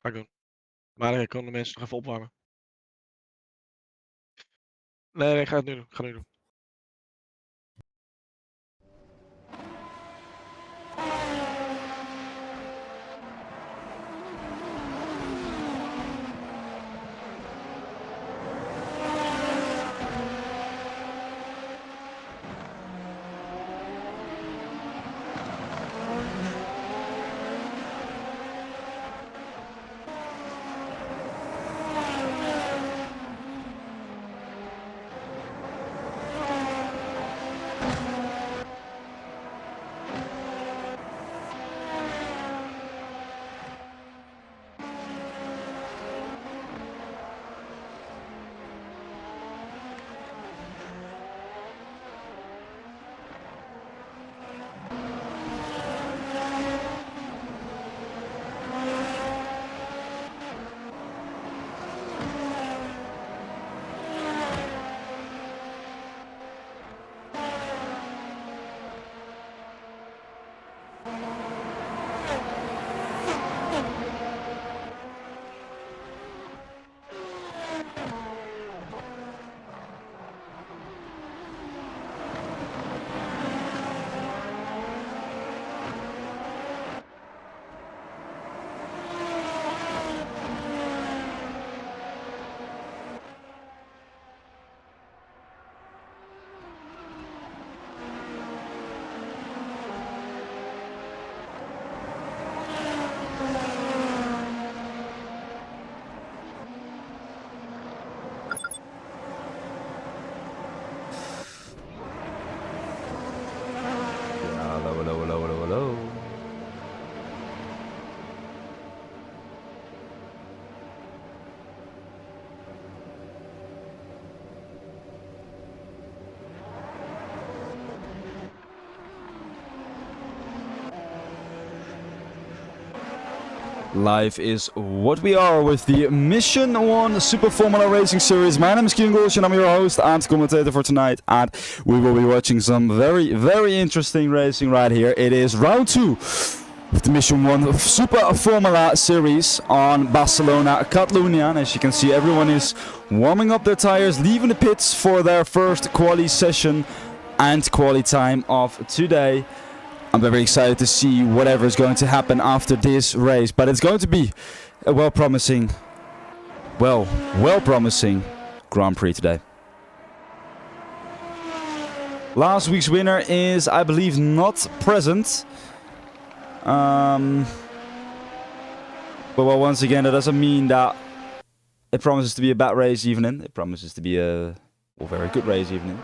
Ga ik doen. Maar ik kan de mensen nog even opwarmen. Nee, ik ga het nu doen. Ik ga het nu doen. Hello. Life is what we are with the Mission 1 Super Formula Racing Series. My name is Kieran Gulch and I'm your host and commentator for tonight. And we will be watching some very, very interesting racing right here. It is round 2 of the Mission 1 Super Formula Series on Barcelona, Catalunya. And as you can see, everyone is warming up their tires, leaving the pits for their first quali session and quali time of today. I'm very excited to see whatever is going to happen after this race, but it's going to be a well-promising Grand Prix today. Last week's winner is, I believe, not present. But well, once again, that doesn't mean that it promises to be a bad race evening. It promises to be a very good race evening.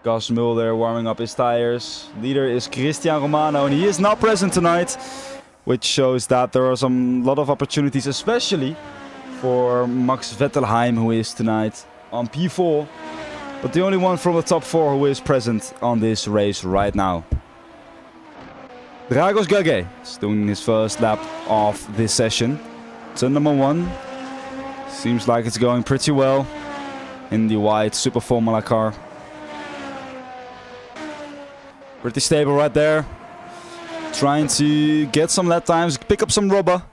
Gus Mulder warming up his tires. Leader is Cristian Romano and he is not present tonight, which shows that there are some lot of opportunities, especially for Max Vettelheim, who is tonight on P4, but the only one from the top 4 who is present on this race right now. Dragos Gage is doing his first lap of this session. Turn number 1. Seems like it's going pretty well in the white Super Formula car. Pretty stable right there. Trying to get some lap times, pick up some rubber.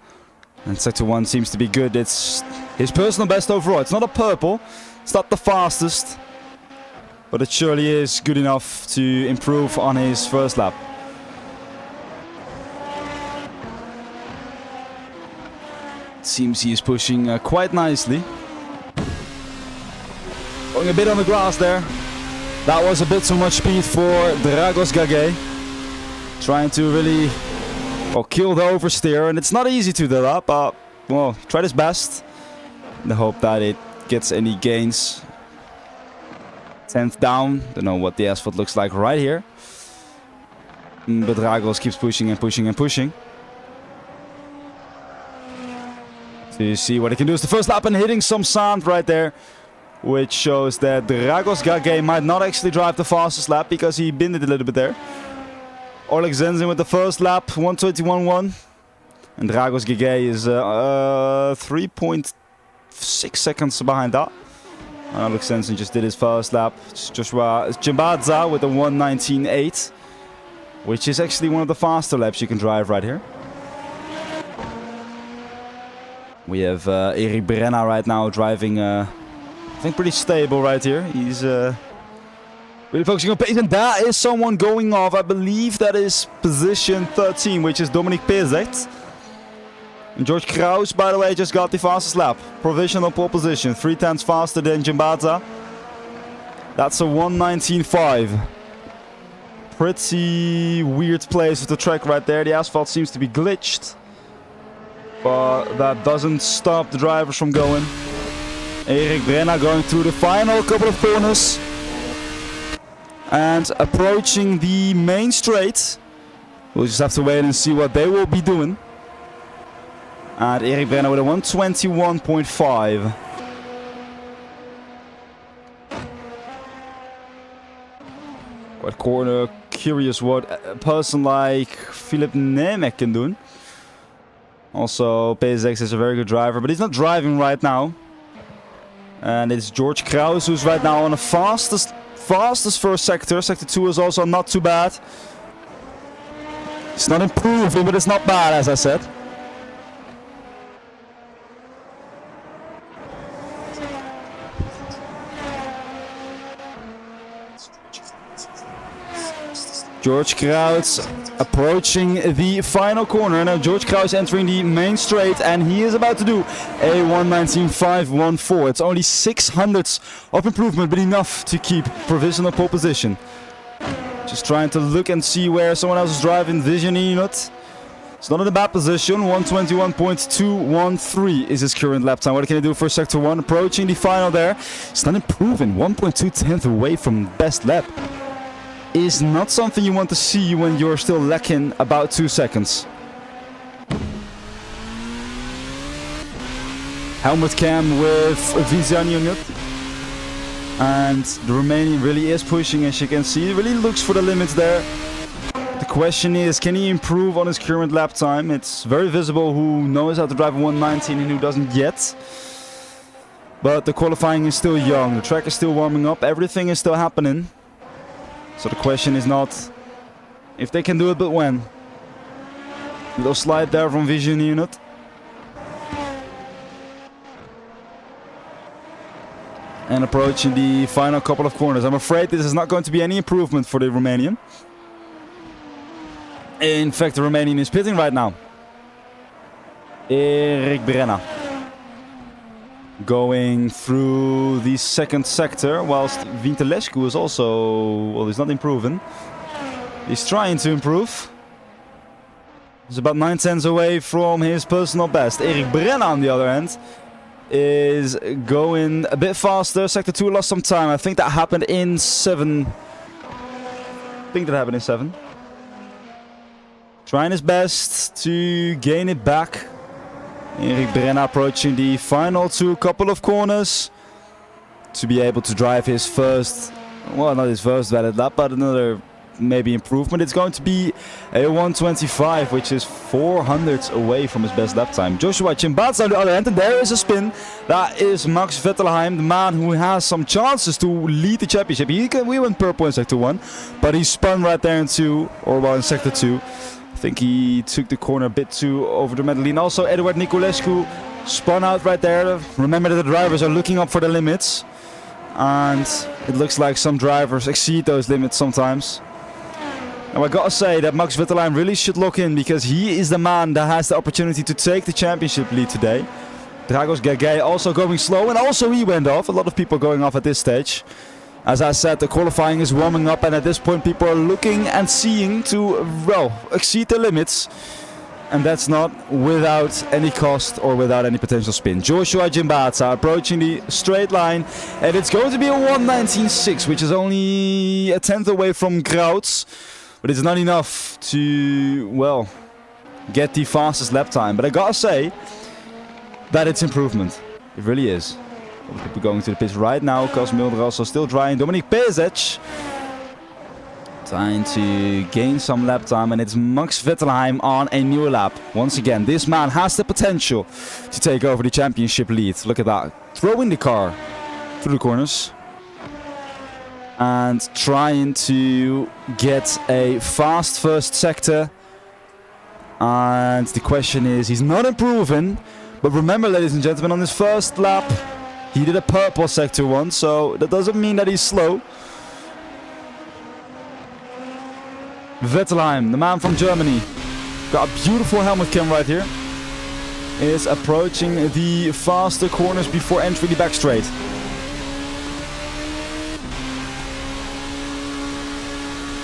And sector 1 seems to be good. It's his personal best overall. It's not a purple. It's not the fastest. But it surely is good enough to improve on his first lap. It seems he is pushing quite nicely. Going a bit on the grass there. That was a bit too much speed for Dragos Gage. Trying to really kill the oversteer, and it's not easy to do that, but well, he tried his best in the hope that it gets any gains. 10th down, don't know what the asphalt looks like right here. But Dragos keeps pushing and pushing and pushing. So you see what he can do is the first lap and hitting some sand right there, which shows that Dragos Gage might not actually drive the fastest lap because he binned it a little bit there. Oleg Zenzin with the first lap, 1:21.1. And Dragos Gage is 3.6 seconds behind that. And Oleg Zenzin just did his first lap. It's Joshua Chimbadza with a 1:19.8. which is actually one of the faster laps you can drive right here. We have Erik Brenna right now driving, I think, pretty stable right here. He's really focusing on pace, and that is someone going off. I believe that is position 13, which is Dominik Pezet. And George Kraus, by the way, just got the fastest lap. Provisional pole position, 3/10 faster than Jimbata. That's a 1:19.5. Pretty weird place with the track right there. The asphalt seems to be glitched, but that doesn't stop the drivers from going. Erik Brenna going through the final couple of corners and approaching the main straight. We'll just have to wait and see what they will be doing. And Erik Brenna with a 1:21.5. Quite corner curious what a person like Philip Nemec can do. Also, PSX is a very good driver, but he's not driving right now. And it's George Kraus who's right now on the fastest first sector. Sector 2 is also not too bad. It's not improving, but it's not bad, as I said. George Kraus approaching the final corner. Now George Kraus entering the main straight, and he is about to do a 1:19.514. It's only 600ths of improvement, but enough to keep provisional pole position. Just trying to look and see where someone else is driving. Vision unit. It's not in a bad position. 1:21.213 is his current lap time. What can he do for sector 1? Approaching the final there. It's not improving. 1.2 away from best lap. Is not something you want to see when you're still lacking about 2 seconds. Helmut cam with Vision unit. And the Romanian really is pushing, as you can see. He really looks for the limits there. The question is, can he improve on his current lap time? It's very visible who knows how to drive a 1:19 and who doesn't yet. But the qualifying is still young. The track is still warming up. Everything is still happening. So the question is not if they can do it, but when. Little slide there from Vision unit. And approaching the final couple of corners. I'm afraid this is not going to be any improvement for the Romanian. In fact, the Romanian is pitting right now. Erik Brenna. Going through the second sector, whilst Vintelescu is also, well, he's not improving. He's trying to improve. He's about 9/10 away from his personal best. Erik Brenna, on the other hand, is going a bit faster. Sector 2 lost some time. I think that happened in 7. Trying his best to gain it back. Erik Brenna approaching the final 2 couple of corners to be able to drive his first, well, not his first valid lap, but another maybe improvement. It's going to be a 1:25, which is 400ths away from his best lap time. Joshua Chimbatsa on the other hand, and there is a spin. That is Max Vettelheim, the man who has some chances to lead the championship. We went purple in sector 1, but he spun right there in 2, or well, in sector 2. I think he took the corner a bit too over the Medellin. Also, Eduard Niculescu spun out right there. Remember that the drivers are looking up for the limits. And it looks like some drivers exceed those limits sometimes. Now I gotta say that Max Vettelheim really should lock in, because he is the man that has the opportunity to take the championship lead today. Dragos Gagay also going slow, and also he went off. A lot of people going off at this stage. As I said, the qualifying is warming up, and at this point people are looking and seeing to, well, exceed the limits. And that's not without any cost or without any potential spin. Joshua Jimbata approaching the straight line, and it's going to be a 1:19.6, which is only a 10th away from Krauts. But it's not enough to, well, get the fastest lap time. But I gotta say that it's improvement. It really is. People going to the pits right now. Kos Mulder also still trying. Dominik Pezet trying to gain some lap time, and it's Max Vettelheim on a new lap. Once again, this man has the potential to take over the championship lead. Look at that. Throwing the car through the corners. and trying to get a fast first sector. And the question is, he's not improving. But remember, ladies and gentlemen, on his first lap, he did a purple sector one, so that doesn't mean that he's slow. Vettelheim, the man from Germany, got a beautiful helmet cam right here, is approaching the faster corners before entering the back straight.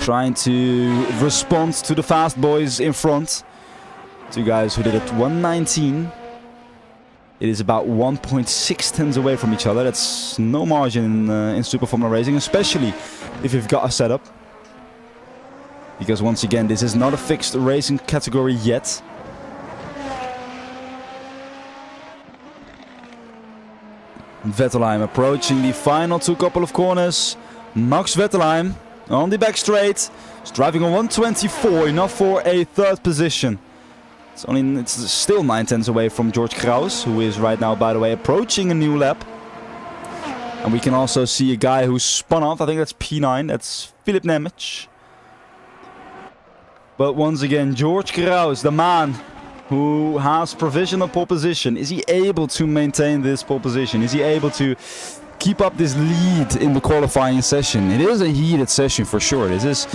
Trying to respond to the fast boys in front. Two guys who did it 119. It is about 1.6 tenths away from each other. That's no margin in Super Formula Racing, especially if you've got a setup. Because once again, this is not a fixed racing category yet. Vettelheim approaching the final couple of corners. Max Vettelheim on the back straight. He's driving on 124, enough for a third position. It's still 9 tenths away from George Kraus, who is right now, by the way, approaching a new lap. And we can also see a guy who's spun off. I think that's P9. That's Philip Nemec. But once again, George Kraus, the man who has provisional pole position. Is he able to maintain this pole position? Is he able to keep up this lead in the qualifying session? It is a heated session for sure. This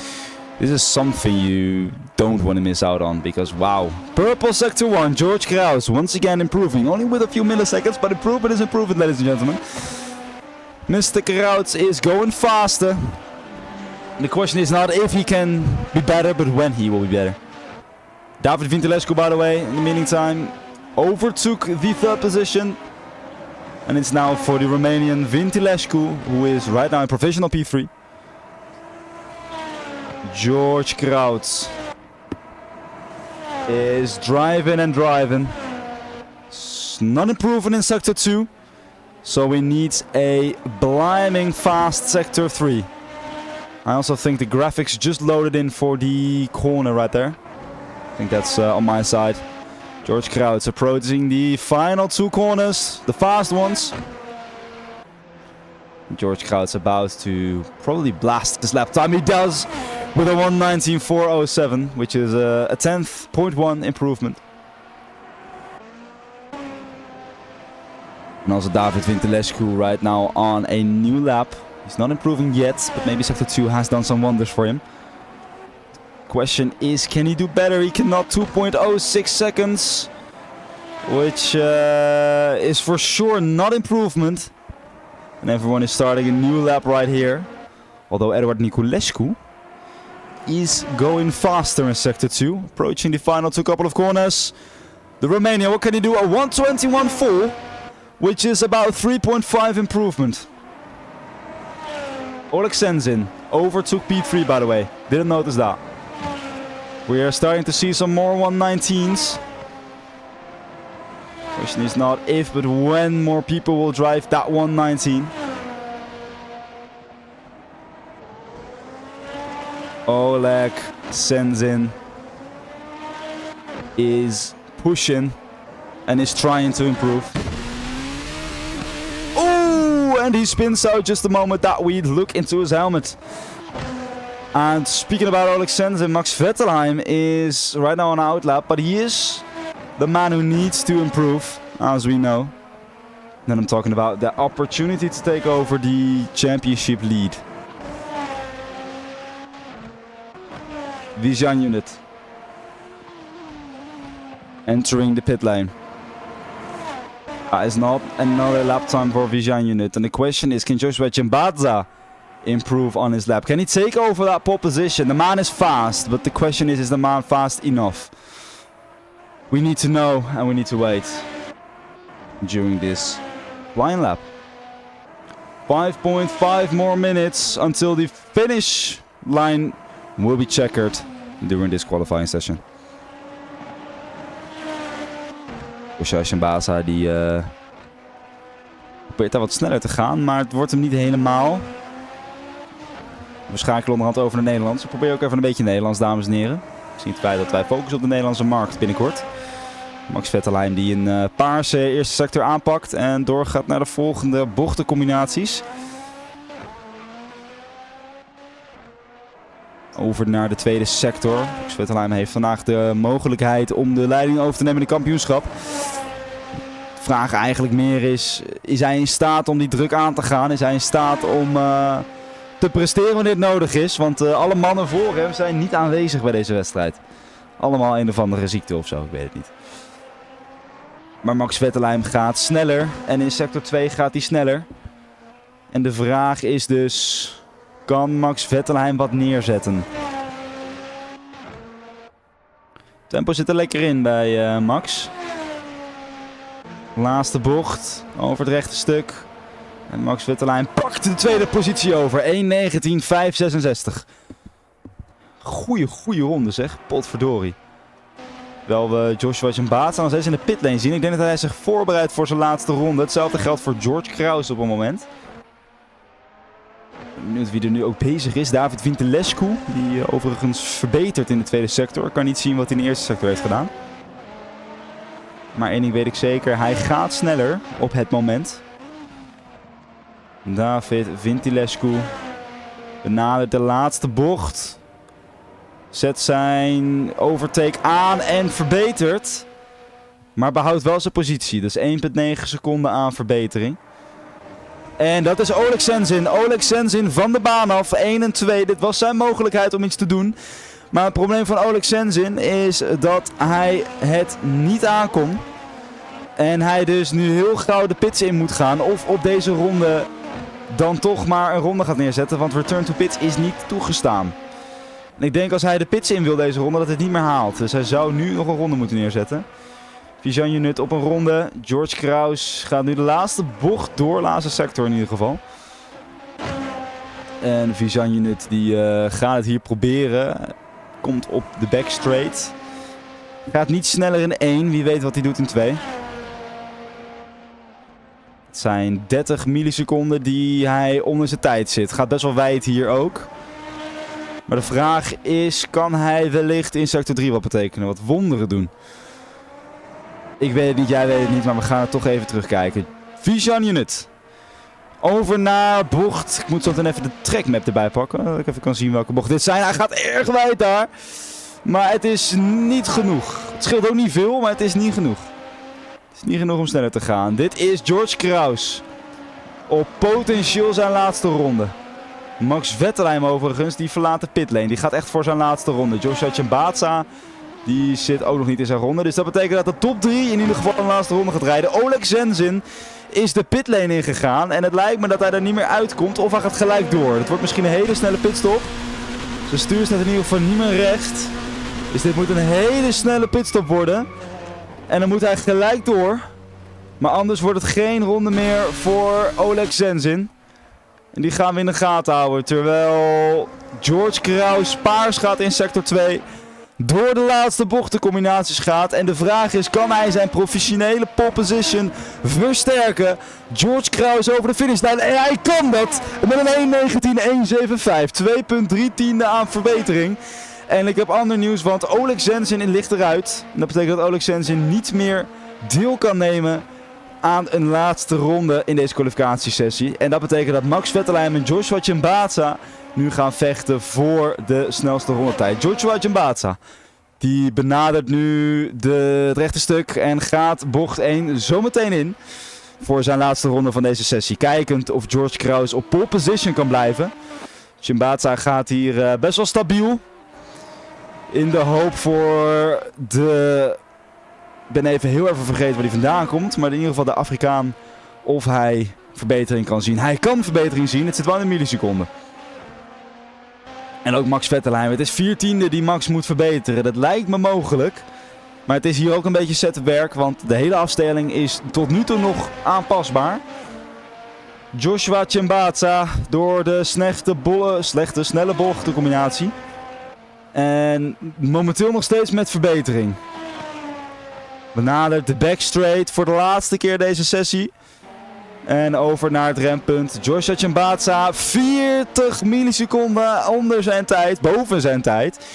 is something you don't want to miss out on, because wow. Purple sector 1, George Kraus once again improving, only with a few milliseconds, but improvement is improvement, ladies and gentlemen. Mr. Kraus is going faster. The question is not if he can be better, but when he will be better. David Vintilescu, by the way, in the meantime, overtook the third position. And it's now for the Romanian Vintilescu, who is right now in provisional P3. George Kraus is driving and driving. Not improving in sector 2. So we need a blinding fast sector 3. I also think the graphics just loaded in for the corner right there. I think that's on my side. George Kraus approaching the final 2 corners, the fast ones. George Kraus about to probably blast this lap time. He does with a 1:19.407, which is a 10.1 improvement. And also David Vintilescu right now on a new lap. He's not improving yet, but maybe sector 2 has done some wonders for him. Question is, can he do better? He cannot. 2.06 seconds, which is for sure not improvement. And everyone is starting a new lap right here. Although Eduard Niculescu is going faster in sector 2, approaching the final 2 couple of corners. The Romania, what can he do? A 1:21.4, which is about 3.5 improvement. Oleg Senzin overtook P3, by the way. Didn't notice that. We are starting to see some more 119s. Question is not if, but when more people will drive that 119. Oleg Senzin is pushing and is trying to improve. Oh, and he spins out just the moment that we look into his helmet. And speaking about Oleg Senzin, Max Vettelheim is right now on outlap, but he is the man who needs to improve, as we know. Then I'm talking about the opportunity to take over the championship lead. Vijan unit entering the pit lane. That is not another lap time for Vijan unit. And the question is, can Joshua Chimbaza improve on his lap? Can he take over that pole position? The man is fast, but the question is the man fast enough? We need to know, and we need to wait during this line lap. 5.5 more minutes until the finish line will be checkered during this qualifying session. Joshua Chimbaza die probeert daar wat sneller te gaan, maar het wordt hem niet helemaal. We schakelen onderhand over naar Nederlands. We proberen ook even een beetje Nederlands, dames en heren. Gezien het feit dat wij focussen op de Nederlandse markt binnenkort. Max Vettelheim die een paarse eerste sector aanpakt en doorgaat naar de volgende bochtencombinaties. Over naar de tweede sector. Max Vettelheim heeft vandaag de mogelijkheid om de leiding over te nemen in het kampioenschap. De vraag eigenlijk meer is hij in staat om die druk aan te gaan? Is hij in staat om te presteren wanneer het nodig is? Want alle mannen voor hem zijn niet aanwezig bij deze wedstrijd. Allemaal een of andere ziekte of zo, ik weet het niet. Maar Max Vettelheim gaat sneller en in sector 2 gaat hij sneller. En de vraag is dus, kan Max Vettelheim wat neerzetten? Tempo zit er lekker in bij Max. Laatste bocht over het rechte stuk. En Max Vettelheim pakt de tweede positie over. 1.19.566. Goeie ronde zeg, potverdorie. Terwijl we Joshua Jambata nog steeds in de pitlane zien. Ik denk dat hij zich voorbereidt voor zijn laatste ronde. Hetzelfde geldt voor George Kraus op het moment. Benieuwd wie er nu ook bezig is. David Vintelescu, die overigens verbetert in de tweede sector. Ik kan niet zien wat hij in de eerste sector heeft gedaan. Maar één ding weet ik zeker, hij gaat sneller op het moment. David Vintilescu benadert de laatste bocht. Zet zijn overtake aan en verbetert. Maar behoudt wel zijn positie. Dus 1,9 seconden aan verbetering. En dat is Oleg Sensin. Oleg Sensin van de baan af. 1 en 2. Dit was zijn mogelijkheid om iets te doen. Maar het probleem van Oleg Sensin is dat hij het niet aankon. En hij dus nu heel gauw de pits in moet gaan. Of op deze ronde dan toch maar een ronde gaat neerzetten. Want return to pits is niet toegestaan. En ik denk als hij de pits in wil deze ronde dat hij het niet meer haalt. Dus hij zou nu nog een ronde moeten neerzetten. Vijan Junut op een ronde. George Kraus gaat nu de laatste bocht door. Laatste sector in ieder geval. En Vijan Junut die gaat het hier proberen. Komt op de back straight. Gaat niet sneller in 1. Wie weet wat hij doet in 2. Het zijn 30 milliseconden die hij onder zijn tijd zit. Gaat best wel wijd hier ook. Maar de vraag is, kan hij wellicht in sector 3 wat betekenen? Wat wonderen doen? Ik weet het niet, jij weet het niet, maar we gaan het toch even terugkijken. Vijan Junut. Over naar bocht. Ik moet zo meteen even de trackmap erbij pakken. Dat ik even kan zien welke bocht dit zijn. Hij gaat erg wijd daar. Maar het is niet genoeg. Het scheelt ook niet veel, maar het is niet genoeg. Het is niet genoeg om sneller te gaan. Dit is George Kraus. Op potentieel zijn laatste ronde. Max Vettelheim overigens, die verlaat de pitlane. Die gaat echt voor zijn laatste ronde. Joshua Jambata, die zit ook nog niet in zijn ronde. Dus dat betekent dat de top 3 in ieder geval een laatste ronde gaat rijden. Oleg Sensin is de pitlane ingegaan. En het lijkt me dat hij er niet meer uitkomt. Of hij gaat gelijk door. Het wordt misschien een hele snelle pitstop. Zijn stuur staat in ieder geval niet meer recht. Dus dit moet een hele snelle pitstop worden. En dan moet hij gelijk door. Maar anders wordt het geen ronde meer voor Oleg Sensin. En die gaan we in de gaten houden. Terwijl George Kraus paars gaat in sector 2. Door de laatste bochtencombinaties gaat. En de vraag is, kan hij zijn professionele pole position versterken? George Kraus over de finishlijn. En hij kan dat met een 1.19.175. 2,3 aan verbetering. En ik heb ander nieuws, want Oleg Sensin ligt eruit. En dat betekent dat Oleg Sensin niet meer deel kan nemen aan een laatste ronde in deze kwalificatiesessie. En dat betekent dat Max Vettelheim en Joshua Jambata nu gaan vechten voor de snelste rondetijd. Joshua Jambata, die benadert nu het rechte stuk en gaat bocht 1 zometeen in voor zijn laatste ronde van deze sessie. Kijkend of George Kraus op pole position kan blijven. Jambata gaat hier best wel stabiel. In de hoop voor de... Ik ben even heel even vergeten waar hij vandaan komt. Maar in ieder geval de Afrikaan of hij verbetering kan zien. Hij kan verbetering zien. Het zit wel in de milliseconden. En ook Max Vettelheim. Het is 14e die Max moet verbeteren. Dat lijkt me mogelijk. Maar het is hier ook een beetje zetwerk. Want de hele afstelling is tot nu toe nog aanpasbaar. Joshua Jambata door de slechte snelle bochtencombinatie. En momenteel nog steeds met verbetering. Benadert de backstraight voor de laatste keer deze sessie. En over naar het rempunt. Joshua Jambata 40 milliseconden onder zijn tijd, boven zijn tijd.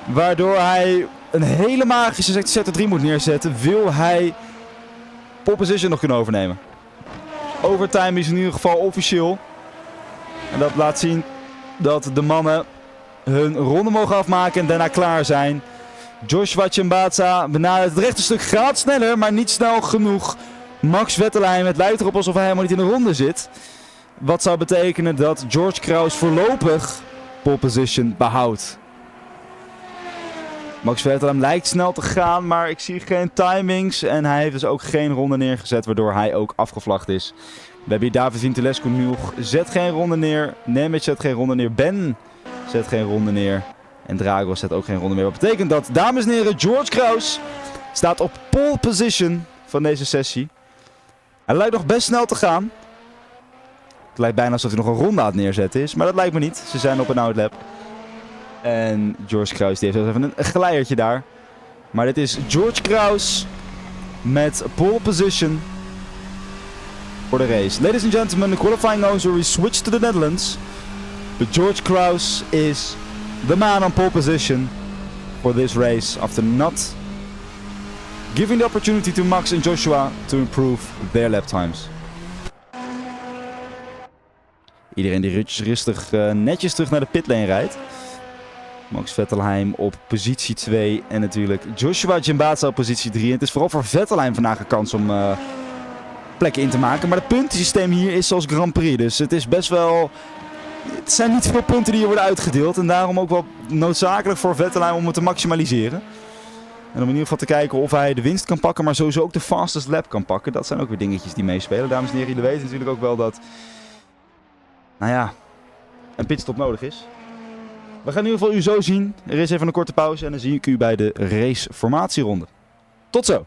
Waardoor hij een hele magische sector 3 moet neerzetten. Wil hij pole position nog kunnen overnemen. Overtime is in ieder geval officieel. En dat laat zien dat de mannen hun ronde mogen afmaken en daarna klaar zijn. Joshua Chiambaza benadert het rechte stuk, gaat sneller, maar niet snel genoeg. Max Vettelheim, het lijkt erop alsof hij helemaal niet in de ronde zit. Wat zou betekenen dat George Kraus voorlopig pole position behoudt. Max Vettelheim lijkt snel te gaan, maar ik zie geen timings. En hij heeft dus ook geen ronde neergezet, waardoor hij ook afgevlacht is. We hebben hier David Vintilescu nu, zet geen ronde neer. Nemec zet geen ronde neer. Ben zet geen ronde neer. En Drago zet ook geen ronde meer. Wat betekent dat, dames en heren, George Kraus staat op pole position van deze sessie. Hij lijkt nog best snel te gaan. Het lijkt bijna alsof hij nog een ronde aan het neerzetten is. Maar dat lijkt me niet. Ze zijn op een outlap. En George Kraus die heeft even een glijertje daar. Maar dit is George Kraus met pole position voor de race. Ladies and gentlemen, the qualifying nozer we switch to the Netherlands. But George Kraus is the man on pole position for this race after not giving the opportunity to Max and Joshua to improve their lap times. Iedereen die rustig netjes terug naar de pitlane rijdt. Max Vettelheim op positie 2 en natuurlijk Joshua Chiambaza op positie 3. En het is vooral voor Vettelheim vandaag een kans om plekken in te maken. Maar het puntensysteem hier is zoals Grand Prix. Dus het is best wel... Het zijn niet veel punten die hier worden uitgedeeld. En daarom ook wel noodzakelijk voor Vettelheim om het te maximaliseren. En om in ieder geval te kijken of hij de winst kan pakken, maar sowieso ook de fastest lap kan pakken. Dat zijn ook weer dingetjes die meespelen. Dames en heren, jullie weten natuurlijk ook wel dat... Nou ja, een pitstop nodig is. We gaan in ieder geval u zo zien. Er is even een korte pauze en dan zie ik u bij de raceformatieronde. Tot zo!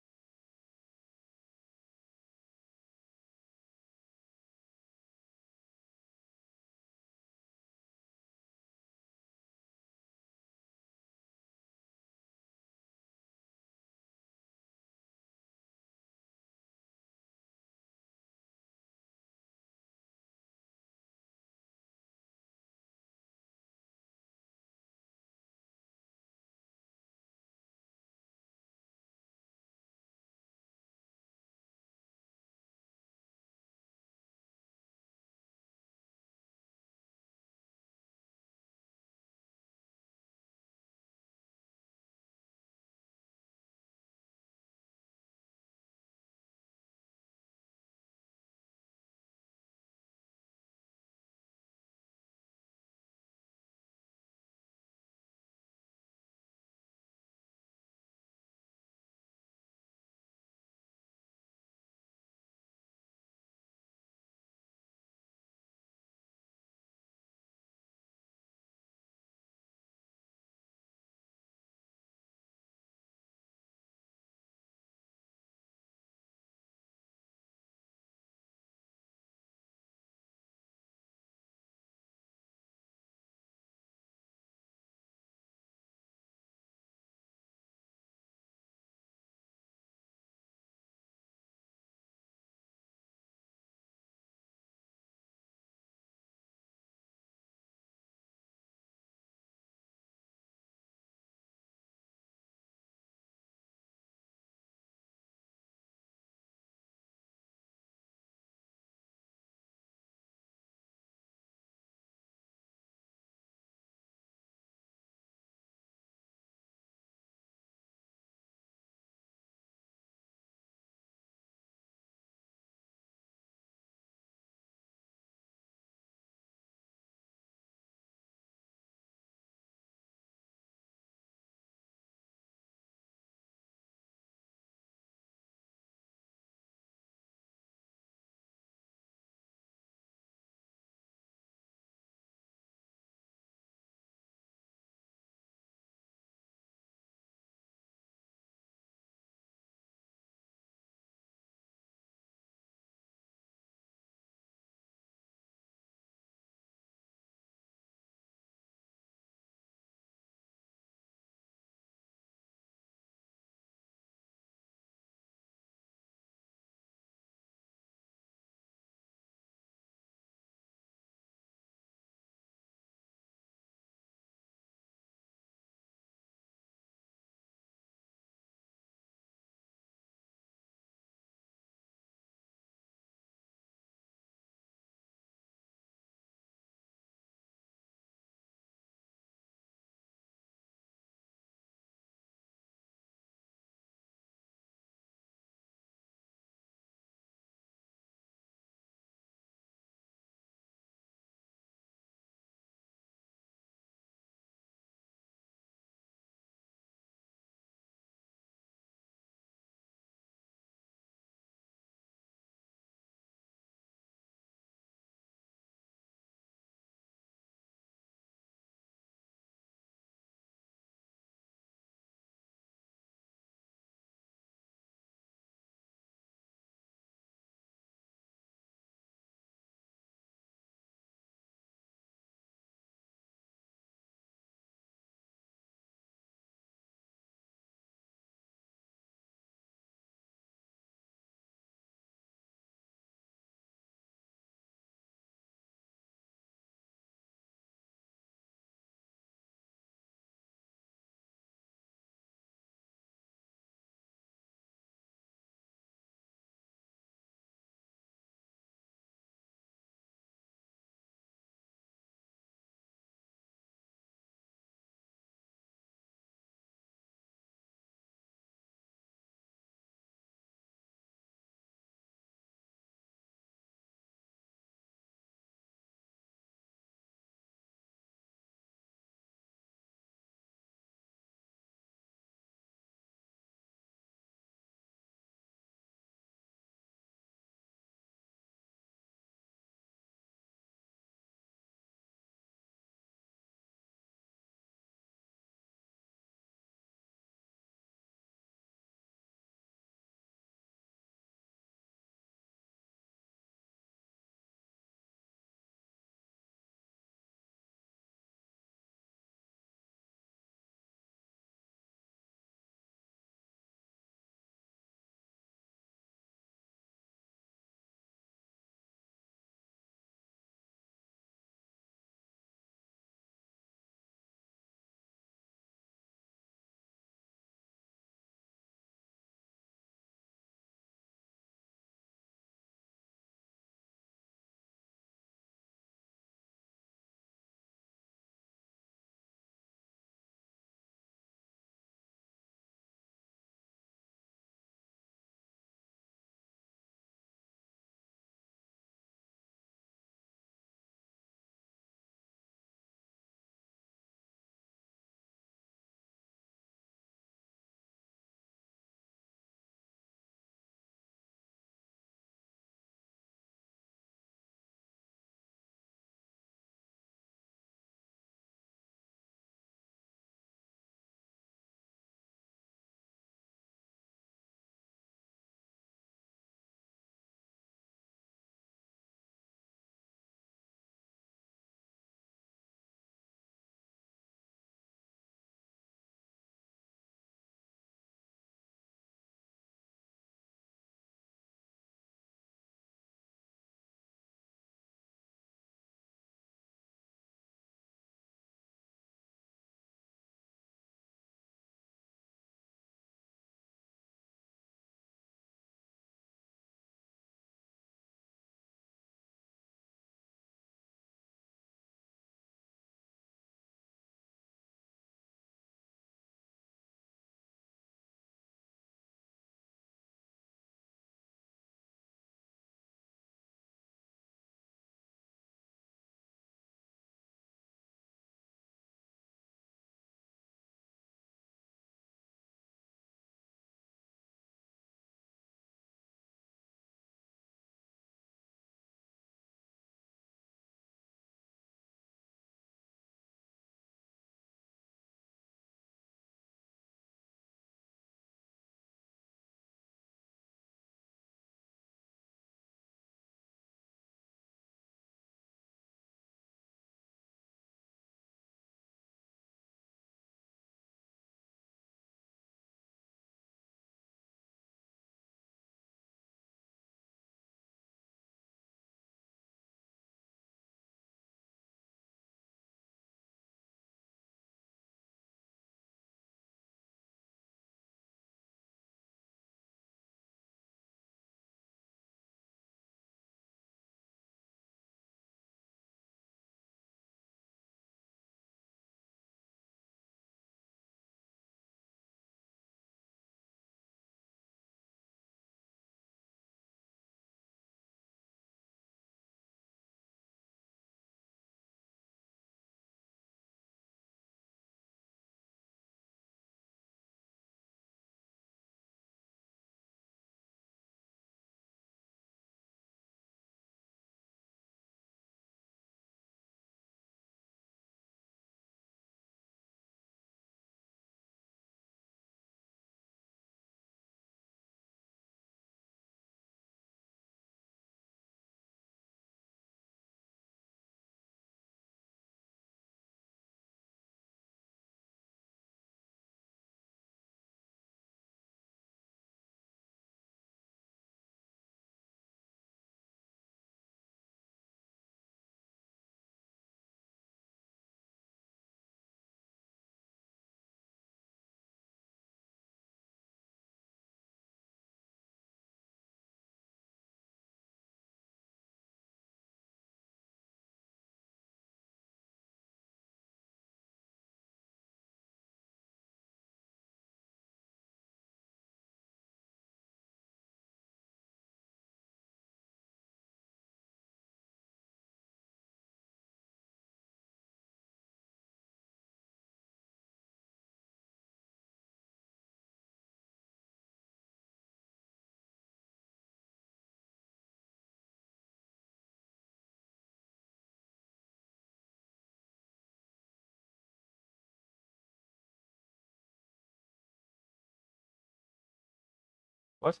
Wat?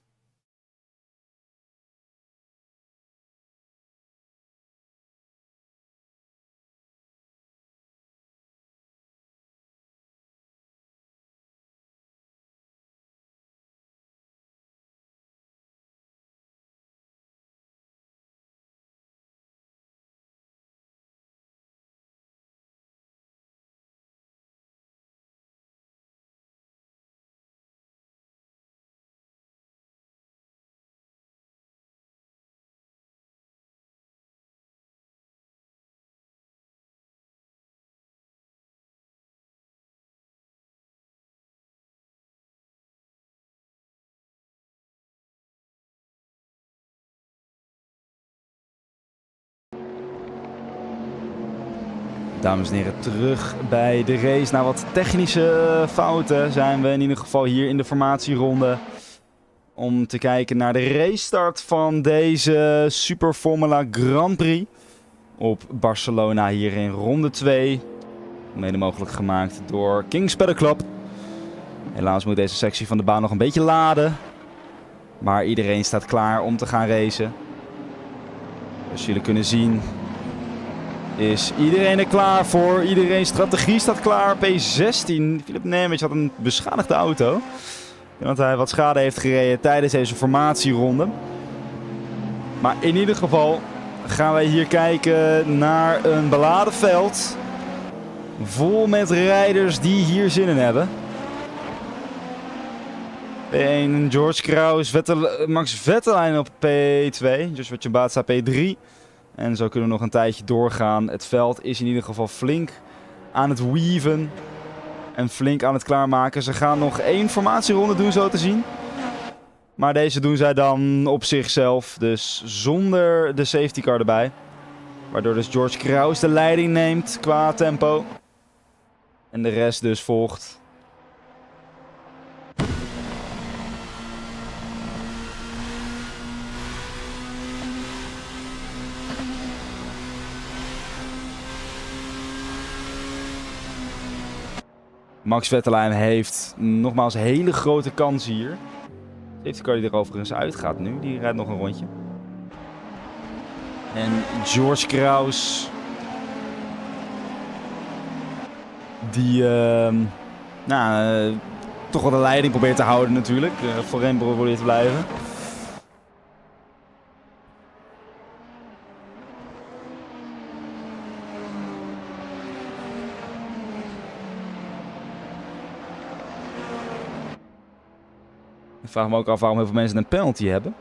Dames en heren, terug bij de race. Na wat technische fouten zijn we in ieder geval hier in de formatieronde. Om te kijken naar de racestart van deze Super Formula Grand Prix. Op Barcelona hier in ronde 2. Mede mogelijk gemaakt door Kings Paddock Club. Helaas moet deze sectie van de baan nog een beetje laden. Maar iedereen staat klaar om te gaan racen. Zoals jullie kunnen zien is iedereen er klaar voor. Iedereen strategie staat klaar. P16. Philip Nemec had een beschadigde auto. Want hij wat schade heeft gereden tijdens deze formatieronde. Maar in ieder geval gaan wij hier kijken naar een beladen veld. Vol met rijders die hier zin in hebben. P1 George Kraus, Max Vettelijn op P2. Joshua Ciambatza P3. En zo kunnen we nog een tijdje doorgaan. Het veld is in ieder geval flink aan het weaven. En flink aan het klaarmaken. Ze gaan nog 1 formatieronde doen, zo te zien. Maar deze doen zij dan op zichzelf. Dus zonder de safety car erbij. Waardoor dus George Kraus de leiding neemt qua tempo. En de rest dus volgt. Max Vettelijn heeft nogmaals hele grote kans hier. Safety car die er overigens uitgaat nu. Die rijdt nog een rondje. En George Kraus. Die toch wel de leiding probeert te houden natuurlijk. Voorin probeert te blijven. Ik vraag me ook af waarom heel veel mensen een penalty hebben.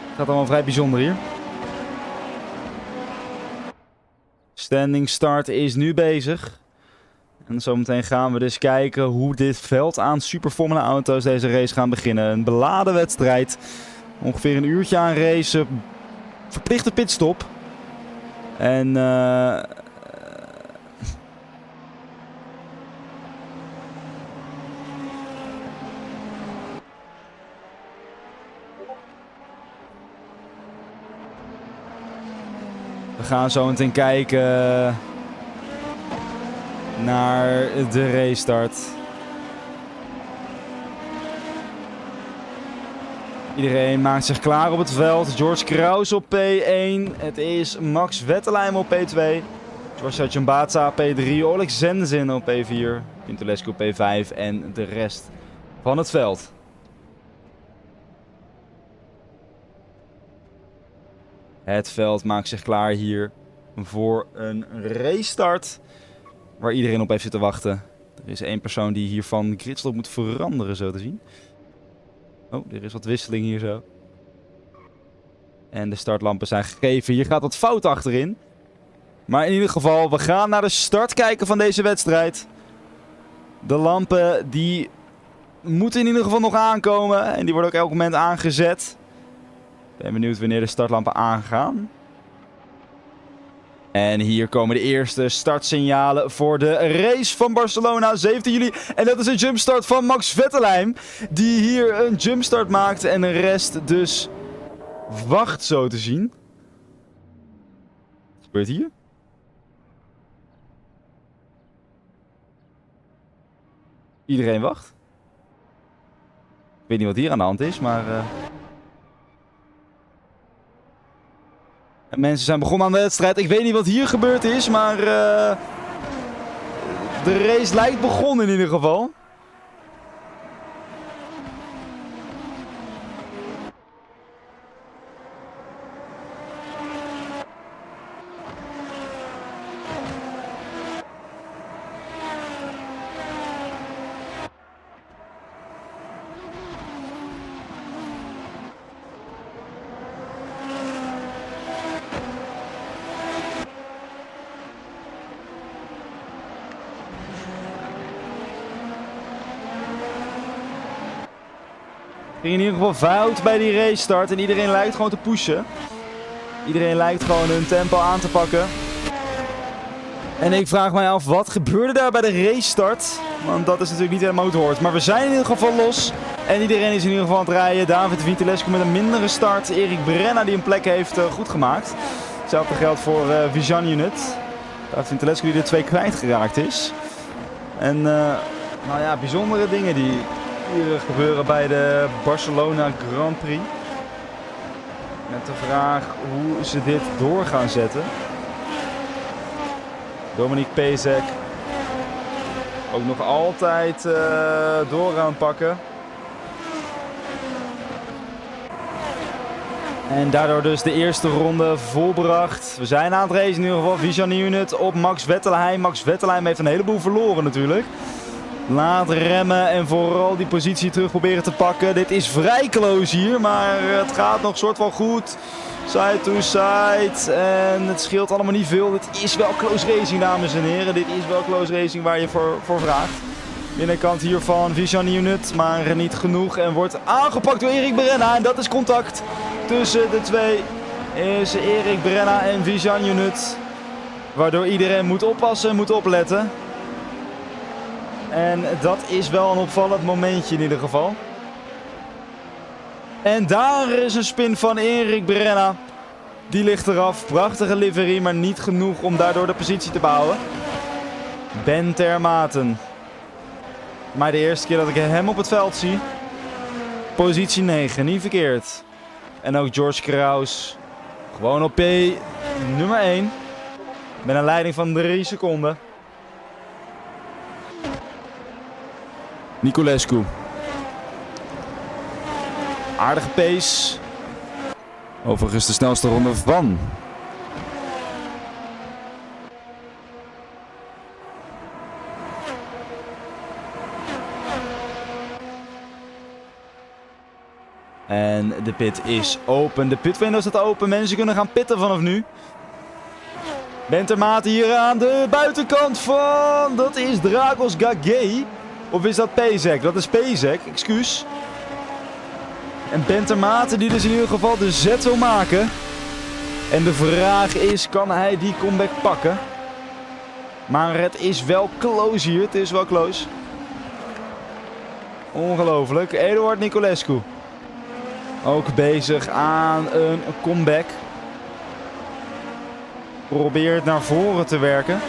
Het gaat allemaal vrij bijzonder hier. Standing start is nu bezig. En zometeen gaan we dus kijken hoe dit veld aan Super Formula auto's deze race gaan beginnen. Een beladen wedstrijd. Ongeveer een uurtje aan racen. Verplichte pitstop. En we gaan zo meteen kijken naar de racestart. Iedereen maakt zich klaar op het veld. George Kraus op P1. Het is Max Vettelijn op P2. Joshua Ciambatza P3. Oleg Zenzin op P4. Pintulescu op P5. En de rest van het veld. Het veld maakt zich klaar hier voor een racestart waar iedereen op heeft zitten wachten. Er is 1 persoon die hier van gridstop moet veranderen, zo te zien. Oh, er is wat wisseling hier zo. En de startlampen zijn gegeven. Hier gaat wat fout achterin. Maar in ieder geval, we gaan naar de start kijken van deze wedstrijd. De lampen die moeten in ieder geval nog aankomen. En die worden ook elk moment aangezet. Ik ben benieuwd wanneer de startlampen aangaan. En hier komen de eerste startsignalen voor de race van Barcelona, 17 juli. En dat is een jumpstart van Max Vettelijn, die hier een jumpstart maakt en de rest dus wacht, zo te zien. Wat gebeurt hier? Iedereen wacht. Ik weet niet wat hier aan de hand is, maar... mensen zijn begonnen aan de wedstrijd. Ik weet niet wat hier gebeurd is, maar... de race lijkt begonnen in ieder geval. Ging in ieder geval fout bij die race start en iedereen lijkt gewoon te pushen. Iedereen lijkt gewoon hun tempo aan te pakken. En ik vraag mij af, wat gebeurde daar bij de race start? Want dat is natuurlijk niet helemaal hoe het hoort. Maar we zijn in ieder geval los. En iedereen is in ieder geval aan het rijden. David Vitulescu met een mindere start. Erik Brenna die een plek heeft goed gemaakt. Hetzelfde geldt voor Vijan Unit. David Vitulescu die er 2 kwijtgeraakt is. En nou ja, bijzondere dingen die hier gebeuren bij de Barcelona Grand Prix. Met de vraag hoe ze dit door gaan zetten. Dominique Pezek ook nog altijd door aan het pakken. En daardoor dus de eerste ronde volbracht. We zijn aan het racen in ieder geval. Vijan Unit op Max Wettelheim. Max Wettelheim heeft een heleboel verloren natuurlijk. Laat remmen en vooral die positie terug proberen te pakken. Dit is vrij close hier, maar het gaat nog soort van goed. Side to side. En het scheelt allemaal niet veel. Dit is wel close racing, dames en heren. Dit is wel close racing waar je voor vraagt. Binnenkant hiervan Vijan Unit, maar niet genoeg. En wordt aangepakt door Erik Brenna. En dat is contact tussen de twee. Is Erik Brenna en Vijan Unit. Waardoor iedereen moet oppassen en moet opletten. En dat is wel een opvallend momentje in ieder geval. En daar is een spin van Erik Brenna. Die ligt eraf. Prachtige livery, maar niet genoeg om daardoor de positie te behouden. Ben Termaten. Maar de eerste keer dat ik hem op het veld zie. Positie 9, niet verkeerd. En ook George Kraus. Gewoon op P nummer 1. Met een leiding van 3 seconden. Niculescu. Aardige pace. Overigens de snelste ronde van. En de pit is open. De pitwindow staat open. Mensen kunnen gaan pitten vanaf nu. Bentermaat hier aan de buitenkant van... Dat is Dragos Gagé. Of is dat Pezek? Dat is Pezek, excuus. En Bentermaat die dus in ieder geval de zet wil maken. En de vraag is, kan hij die comeback pakken? Maar het is wel close hier. Het is wel close. Ongelooflijk. Eduard Niculescu. Ook bezig aan een comeback. Probeert naar voren te werken.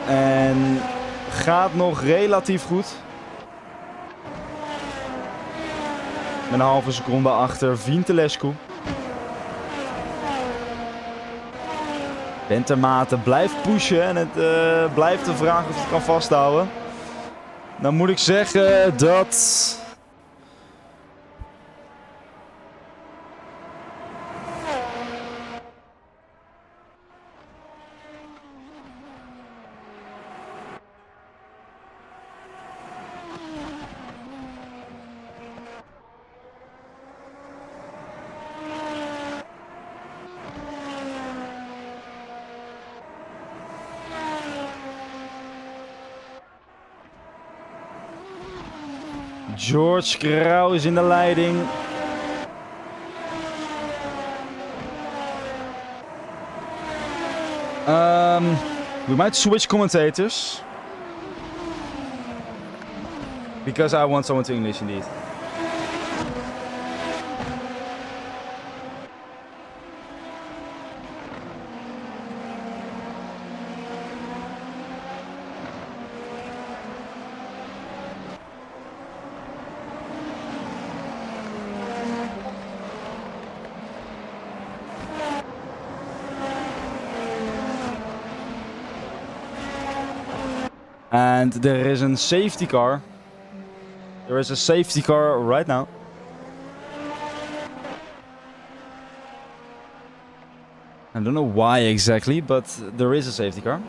En gaat nog relatief goed. Met een halve seconde achter Vitulescu. Bentermaten blijft pushen en het blijft de vraag of het kan vasthouden. Dan moet ik zeggen dat... George Kraus in de leiding. We might switch commentators. Because I want someone to English indeed. And there is a safety car. There is a safety car right now. I don't know why exactly, but there is a safety car.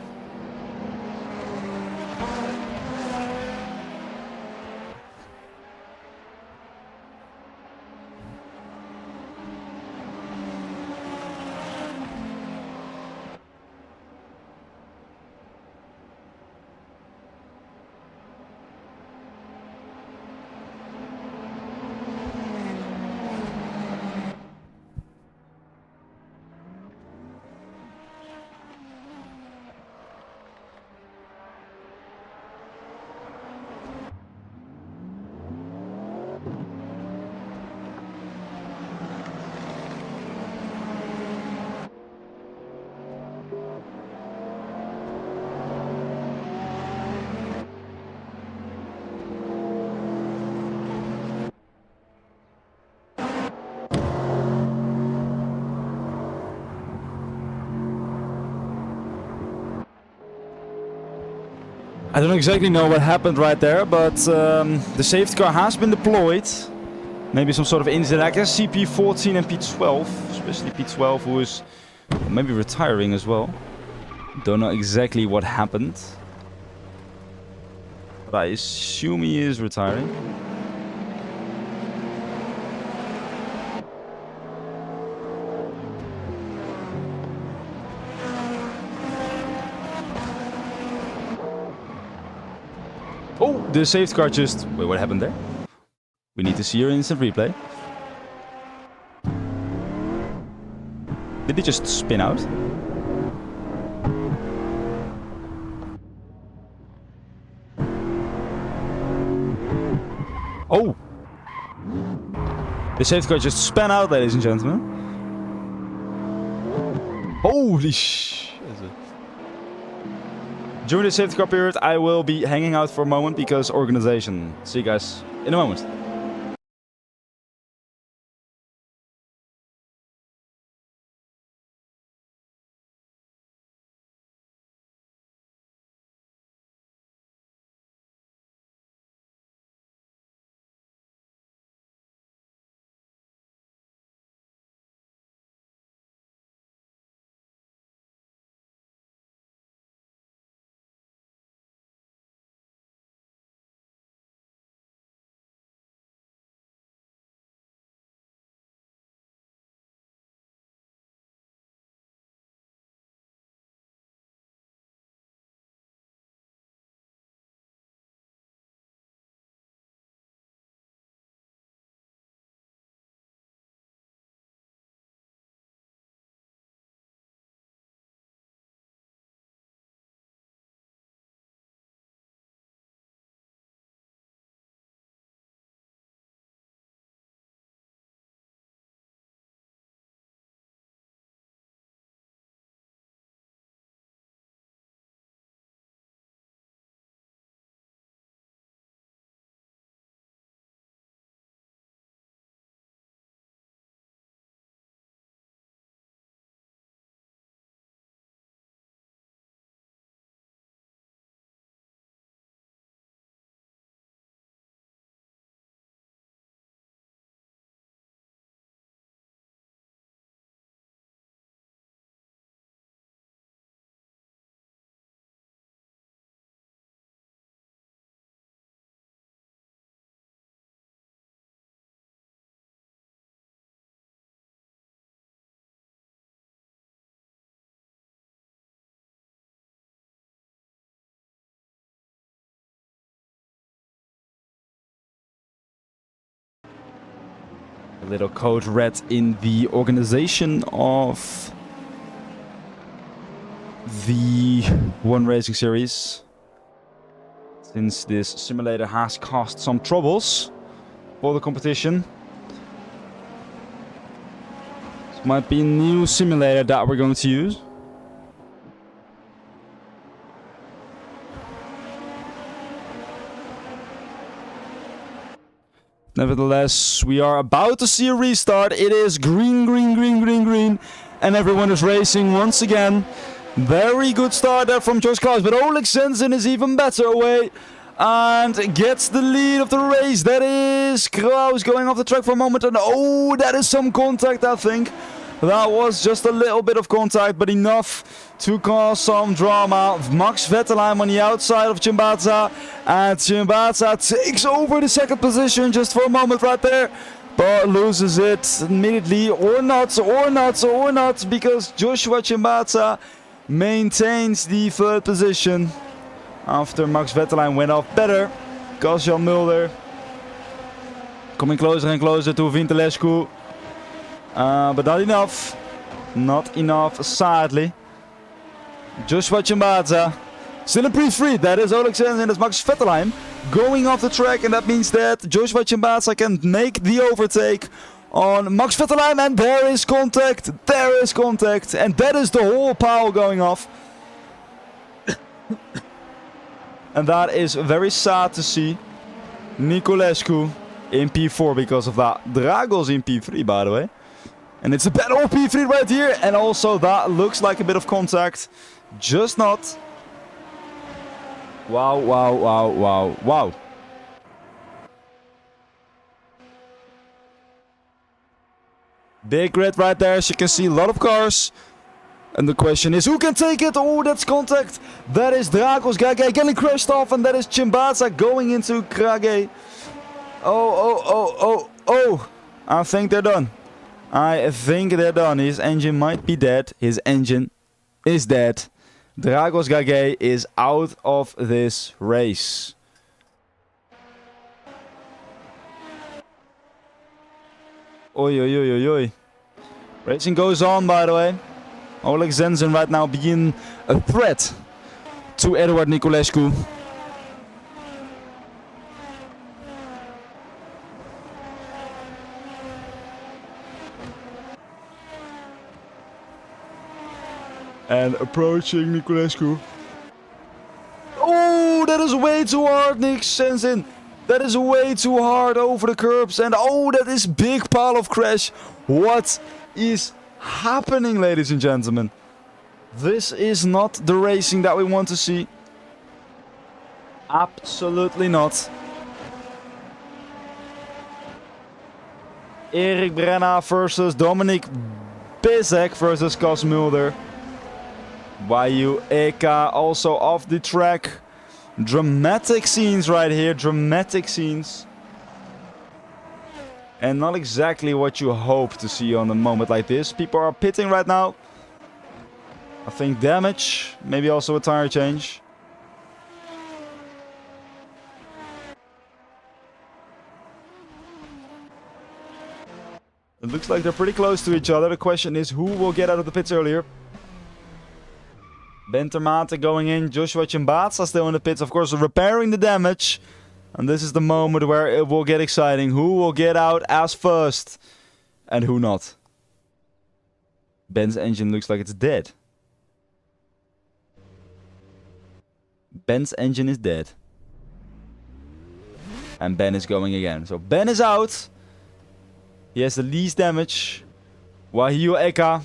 I don't exactly know what happened right there, but the safety car has been deployed. Maybe some sort of incident. I guess CP14 and P12, especially P12, who is maybe retiring as well. Don't know exactly what happened, but I assume he is retiring. Oh, the safety car just... Wait, what happened there? We need to see your instant replay. Did he just spin out? Oh! The safety car just spun out, ladies and gentlemen. Holy shit. During the safety car period, I will be hanging out for a moment because organization. See you guys in a moment. A little code red in the organization of the One Racing Series. Since this simulator has caused some troubles for the competition. This might be a new simulator that we're going to use. Nevertheless, we are about to see a restart. It is green, green, green, green, green. And everyone is racing once again. Very good start there from Josh Klaus, but Oleg Sensen is even better away and gets the lead of the race. That is Klaus going off the track for a moment, and oh, that is some contact, I think. That was just a little bit of contact, but enough to cause some drama. Max Vettelheim on the outside of Chimbaza, and Chimbaza takes over the second position just for a moment right there, but loses it immediately, or not, because Joshua Chimbaza maintains the third position after Max Vettelheim went off better. Jan Mulder coming closer and closer to Vintalescu. But not enough. Not enough, sadly. Joshua Chimbaza still in P3. That is Oleg Sensen and that's Max Vettelheim going off the track. And that means that Joshua Chimbaza can make the overtake on Max Vettelheim. And there is contact. There is contact. And that is the whole pile going off. And that is very sad to see. Niculescu in P4 because of that. Dragos in P3, by the way. And it's a battle of P3 right here. And also that looks like a bit of contact. Just not. Wow, wow, wow, wow, wow. Big grid right there. As you can see, a lot of cars. And the question is, who can take it? Oh, that's contact. That is Dragos Gage getting crashed off. And that is Chimbaza going into Krage. Oh. I think they're done. I think they're done. His engine might be dead. His engine is dead. Dragos Gage is out of this race. Oi. Racing goes on, by the way. Oleg Sensen right now being a threat to Eduard Niculescu. And approaching Niculescu. Oh, that is way too hard, Nick Sensen. That is way too hard over the curbs. And oh, that is big pile of crash. What is happening, ladies and gentlemen? This is not the racing that we want to see. Absolutely not. Erik Brenna versus Dominic Bizek versus Cas Mulder. Vayu Eka also off the track. Dramatic scenes right here. Dramatic scenes. And not exactly what you hope to see on a moment like this. People are pitting right now. I think damage. Maybe also a tire change. It looks like they're pretty close to each other. The question is, who will get out of the pits earlier? Ben Termate going in. Joshua Chimbaza still in the pits. Of course, repairing the damage. And this is the moment where it will get exciting. Who will get out as first? And who not? Ben's engine looks like it's dead. Ben's engine is dead. And Ben is going again. So Ben is out. He has the least damage. Wahio Eka.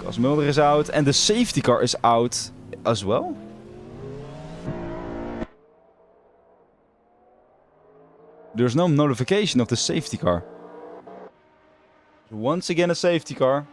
Cas Mulder is out. And the safety car is out as well. There's no notification of the safety car. Once again a safety car.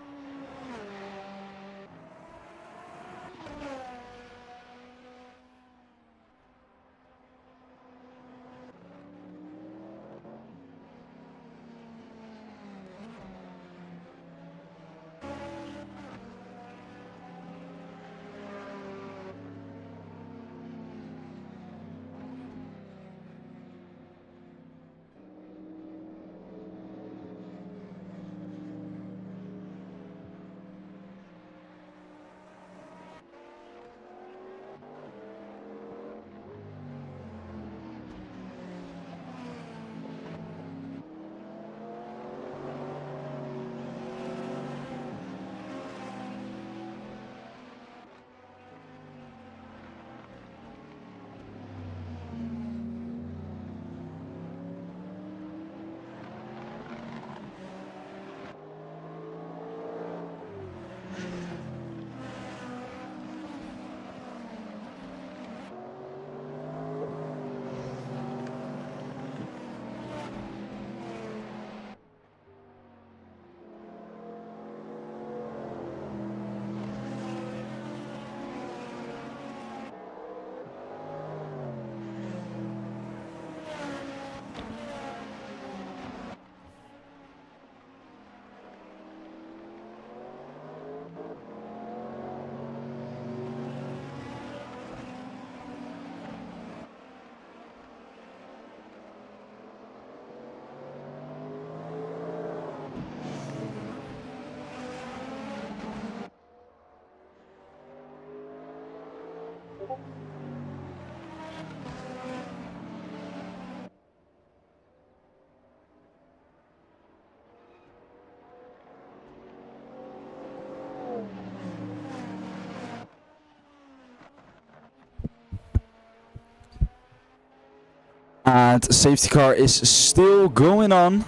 And safety car is still going on.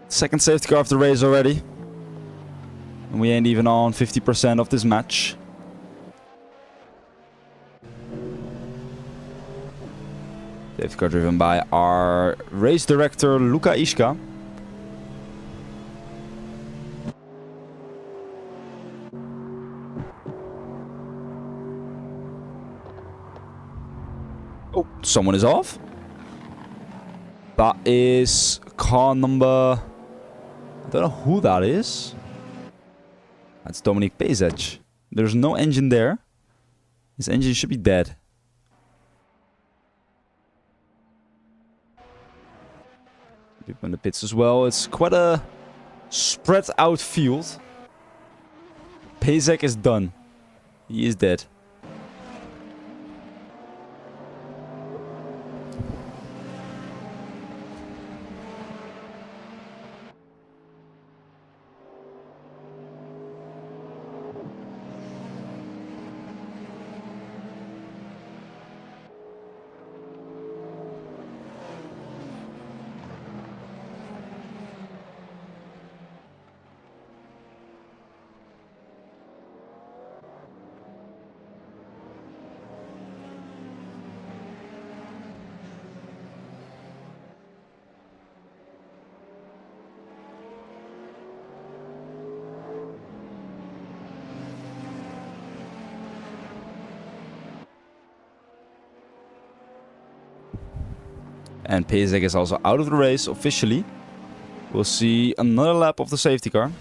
Second safety car of the race already. And we ain't even on 50% of this match. Safety car driven by our race director, Luka Ischka. Oh, someone is off. That is car number... I don't know who that is. That's Dominic Pezec. There's no engine there. His engine should be dead. People in the pits as well. It's quite a spread out field. Pezec is done. He is dead. And Pezec is also out of the race officially. We'll see another lap of the safety car.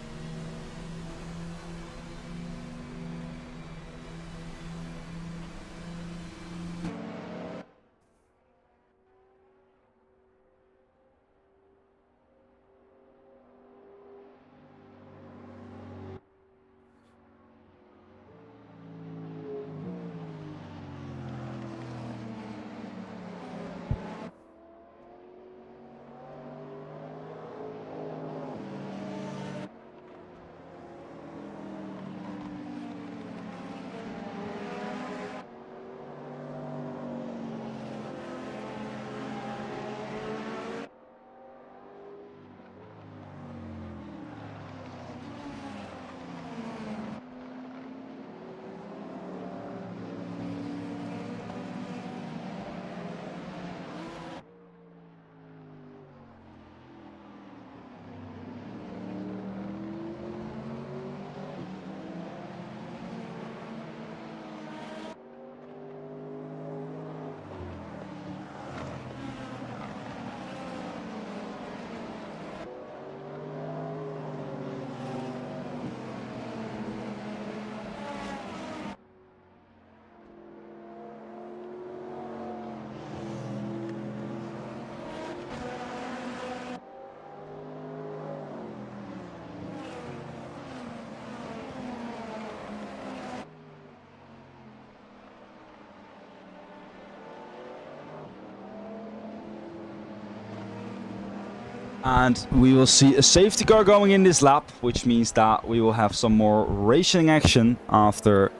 And we will see a safety car going in this lap, which means that we will have some more racing action after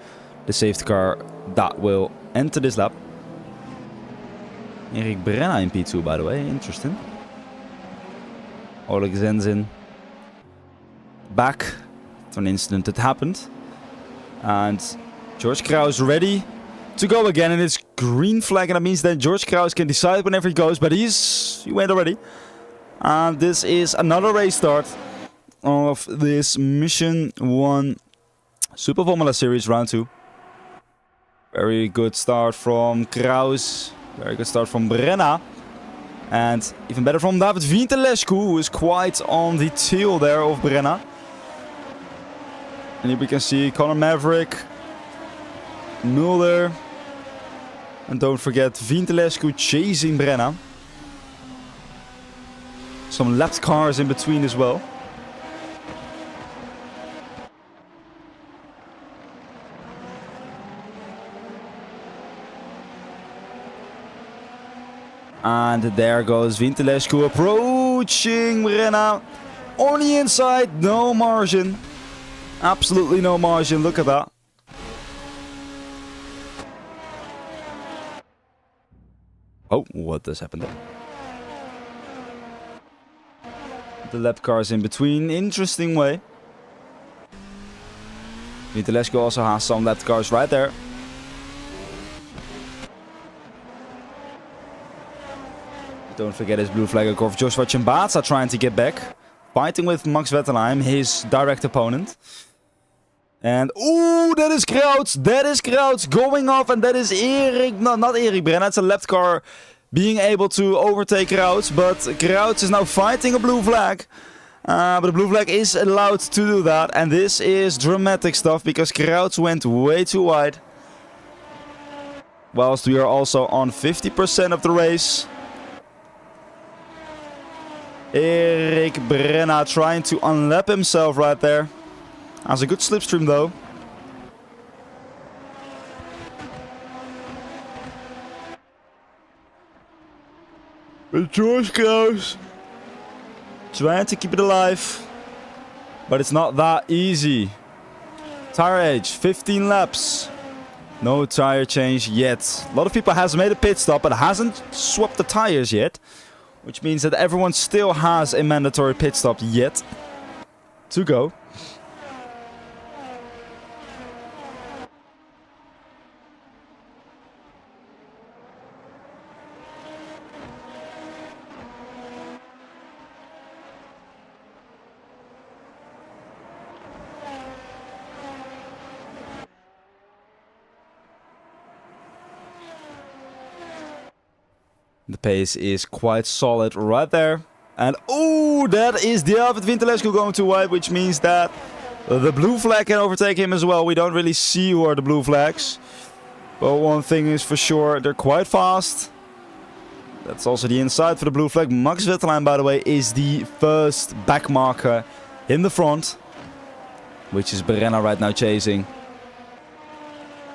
the safety car that will enter this lap. Erik Brenna in P2, by the way. Interesting. Oleg Zenzin back to an incident that happened. And George Kraus ready to go again. And it's green flag, and that means that George Kraus can decide whenever he goes. But he went already. And this is another race start of this Mission 1 Super Formula Series Round 2. Very good start from Kraus. Very good start from Brenna. And even better from David Vintelescu, who is quite on the tail there of Brenna. And here we can see Conor Maverick, Mulder. And don't forget Vintelescu chasing Brenna. Some lapped cars in between as well. And there goes Vintilescu approaching Brenna. On the inside, no margin. Absolutely no margin, look at that. Oh, what does happen there? The lap cars in between, interesting way. Vintilescu also has some lap cars right there. Don't forget his blue flag, of course. Joshua Chimbatsa trying to get back. Fighting with Max Wetterheim, his direct opponent. And, ooh, that is Krauts. That is Krauts going off. And that is Erik, no, not Erik Brenna. It's a left car being able to overtake Krauts. But Krauts is now fighting a blue flag. But the blue flag is allowed to do that. And this is dramatic stuff because Krauts went way too wide. Whilst we are also on 50% of the race. Erik Brenna trying to unlap himself right there. Has a good slipstream though. But George Klaus trying to keep it alive. But it's not that easy. Tire age, 15 laps. No tire change yet. A lot of people has made a pit stop but hasn't swapped the tires yet. Which means that everyone still has a mandatory pit stop yet to go. The pace is quite solid right there. And oh, that is David Vintilescu going too wide, which means that the blue flag can overtake him as well. We don't really see who are the blue flags. But one thing is for sure, they're quite fast. That's also the inside for the blue flag. Max Wetterheim, by the way, is the first back marker in the front. Which is Brenna right now chasing.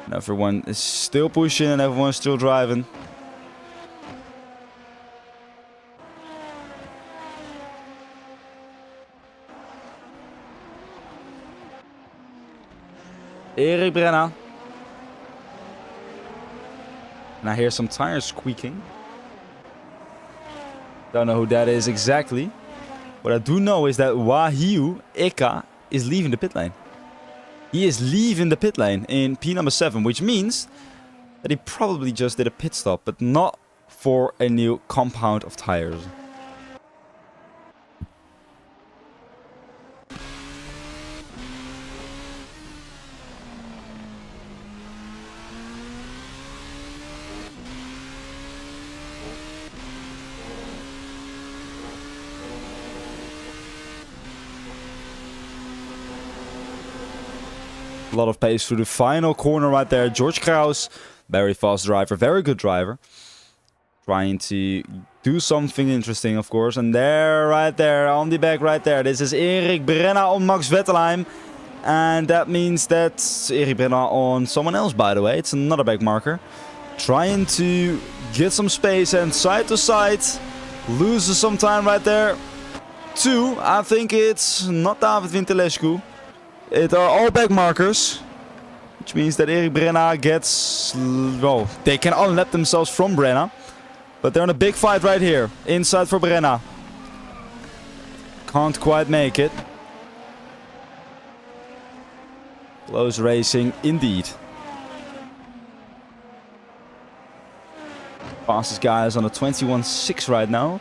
And everyone is still pushing and everyone's still driving. Erik Brenna. And I hear some tires squeaking. Don't know who that is exactly. What I do know is that Wahyu Eka is leaving the pit lane. He is leaving the pit lane in P number 7, which means that he probably just did a pit stop, but not for a new compound of tires. A lot of pace through the final corner right there. George Kraus, very fast driver, very good driver. Trying to do something interesting, of course. And there, right there, on the back right there. This is Erik Brenna on Max Wetterheim. And that means that's Erik Brenna on someone else, by the way. It's another back marker. Trying to get some space and side to side. Loses some time right there. 2, I think it's not David Vintilescu. It are all back markers, which means that Erik Brenna gets, well, they can unlap themselves from Brenna, but they're in a big fight right here, inside for Brenna. Can't quite make it. Close racing indeed. Fastest guy is on a 21.6 right now.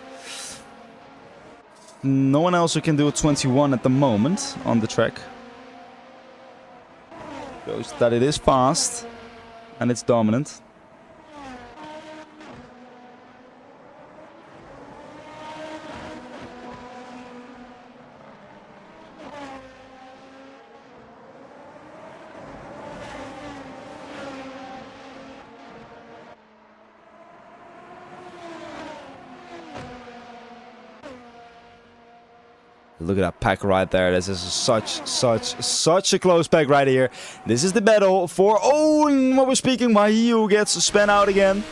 No one else who can do a 21 at the moment on the track. Shows that it is fast and it's dominant. Look at that pack right there. This is such a close pack right here. This is the battle for, oh, what we're speaking, Wahyu gets spun out again.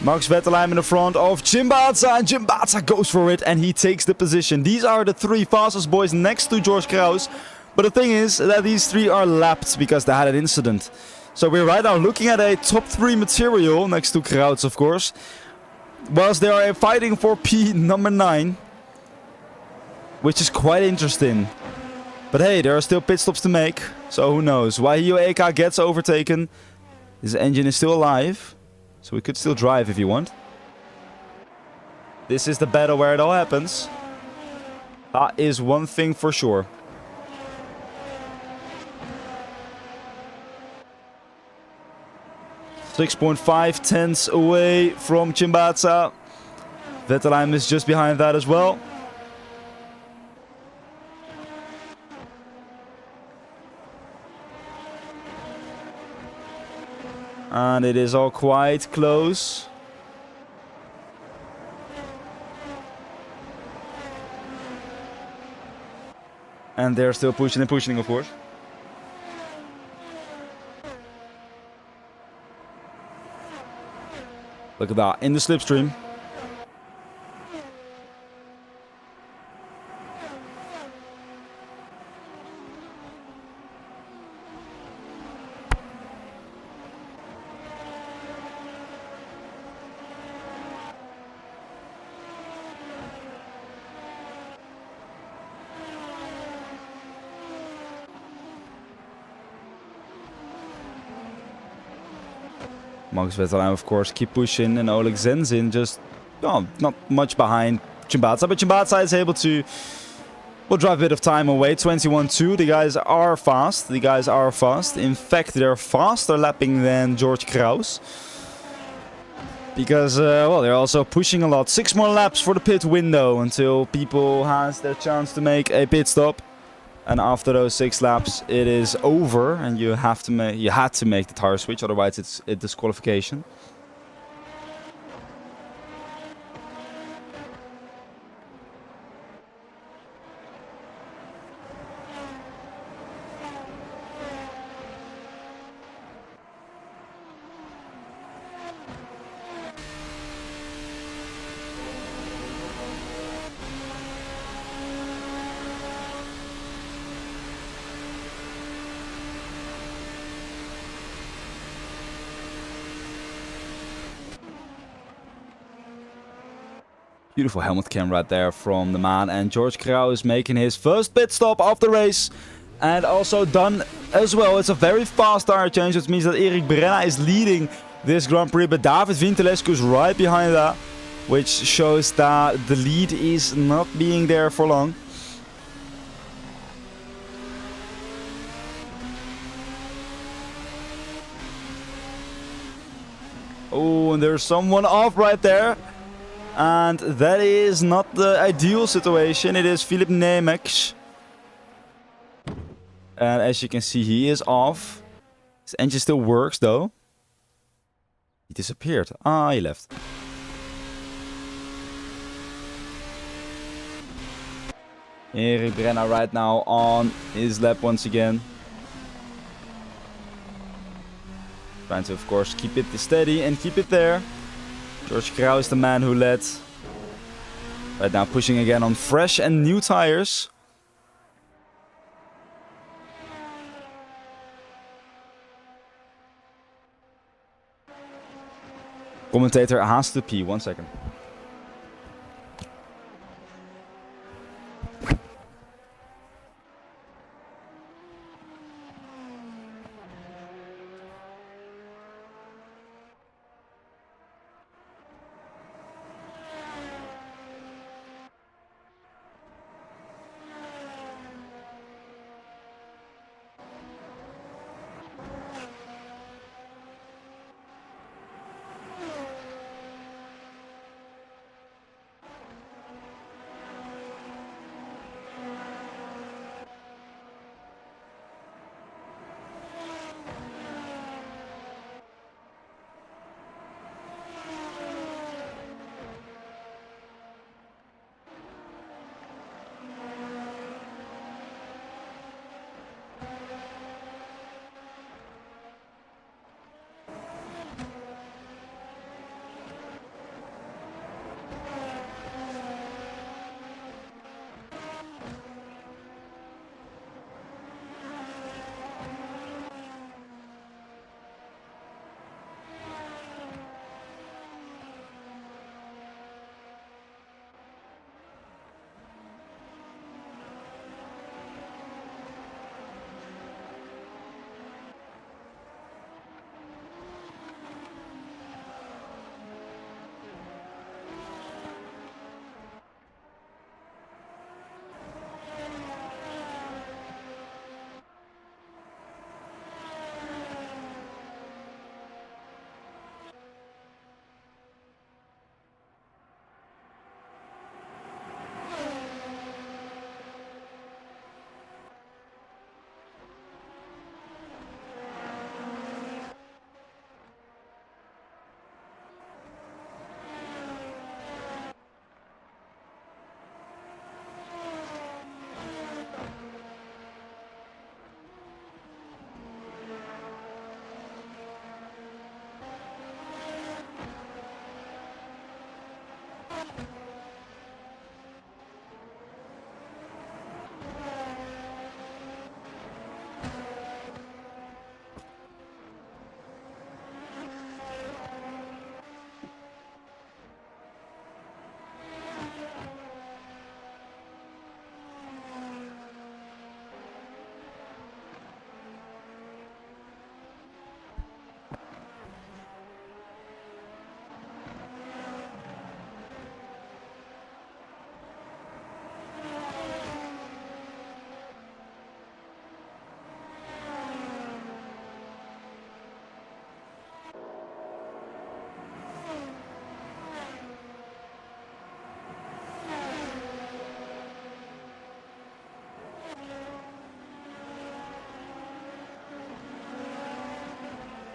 Max Vettelheim in the front of Chimbaza, and Chimbaza goes for it and he takes the position. These are the 3 fastest boys next to George Kraus. But the thing is that these 3 are lapped because they had an incident. So we're right now looking at a top 3 material next to Kraus, of course. Whilst they are fighting for P number 9. Which is quite interesting. But hey, there are still pit stops to make. So who knows. Wahio Eka gets overtaken. His engine is still alive. So we could still drive if you want. This is the battle where it all happens. That is one thing for sure. .5 away from Chimbaza. Vettelheim is just behind that as well. And it is all quite close. And they're still pushing and pushing, of course. Look at that, in the slipstream. Max Vettelheim, of course, keep pushing, and Oleg Zenzin just not much behind Chimbaza, but Chimbaza is able to drive a bit of time away. 21-2. The guys are fast. In fact, they're faster lapping than George Kraus. Because, well, they're also pushing a lot. 6 more laps for the pit window until people has their chance to make a pit stop. And after those 6 laps, it is over, and you had to make the tire switch, otherwise it's a disqualification. Beautiful helmet cam right there from the man. And George Kraus making his first pit stop of the race. And also done as well. It's a very fast tire change, which means that Eric Brenna is leading this Grand Prix. But David Vintelescu is right behind that. Which shows that the lead is not being there for long. Oh, and there's someone off right there. And that is not the ideal situation. It is Philip Nemec. And as you can see, he is off. His engine still works though. He disappeared. Ah, he left. Erik Brenna right now on his lap once again. Trying to, of course, keep it steady and keep it there. George Kraus, the man who led. Right now pushing again on fresh and new tires. Commentator has to pee. 1 second.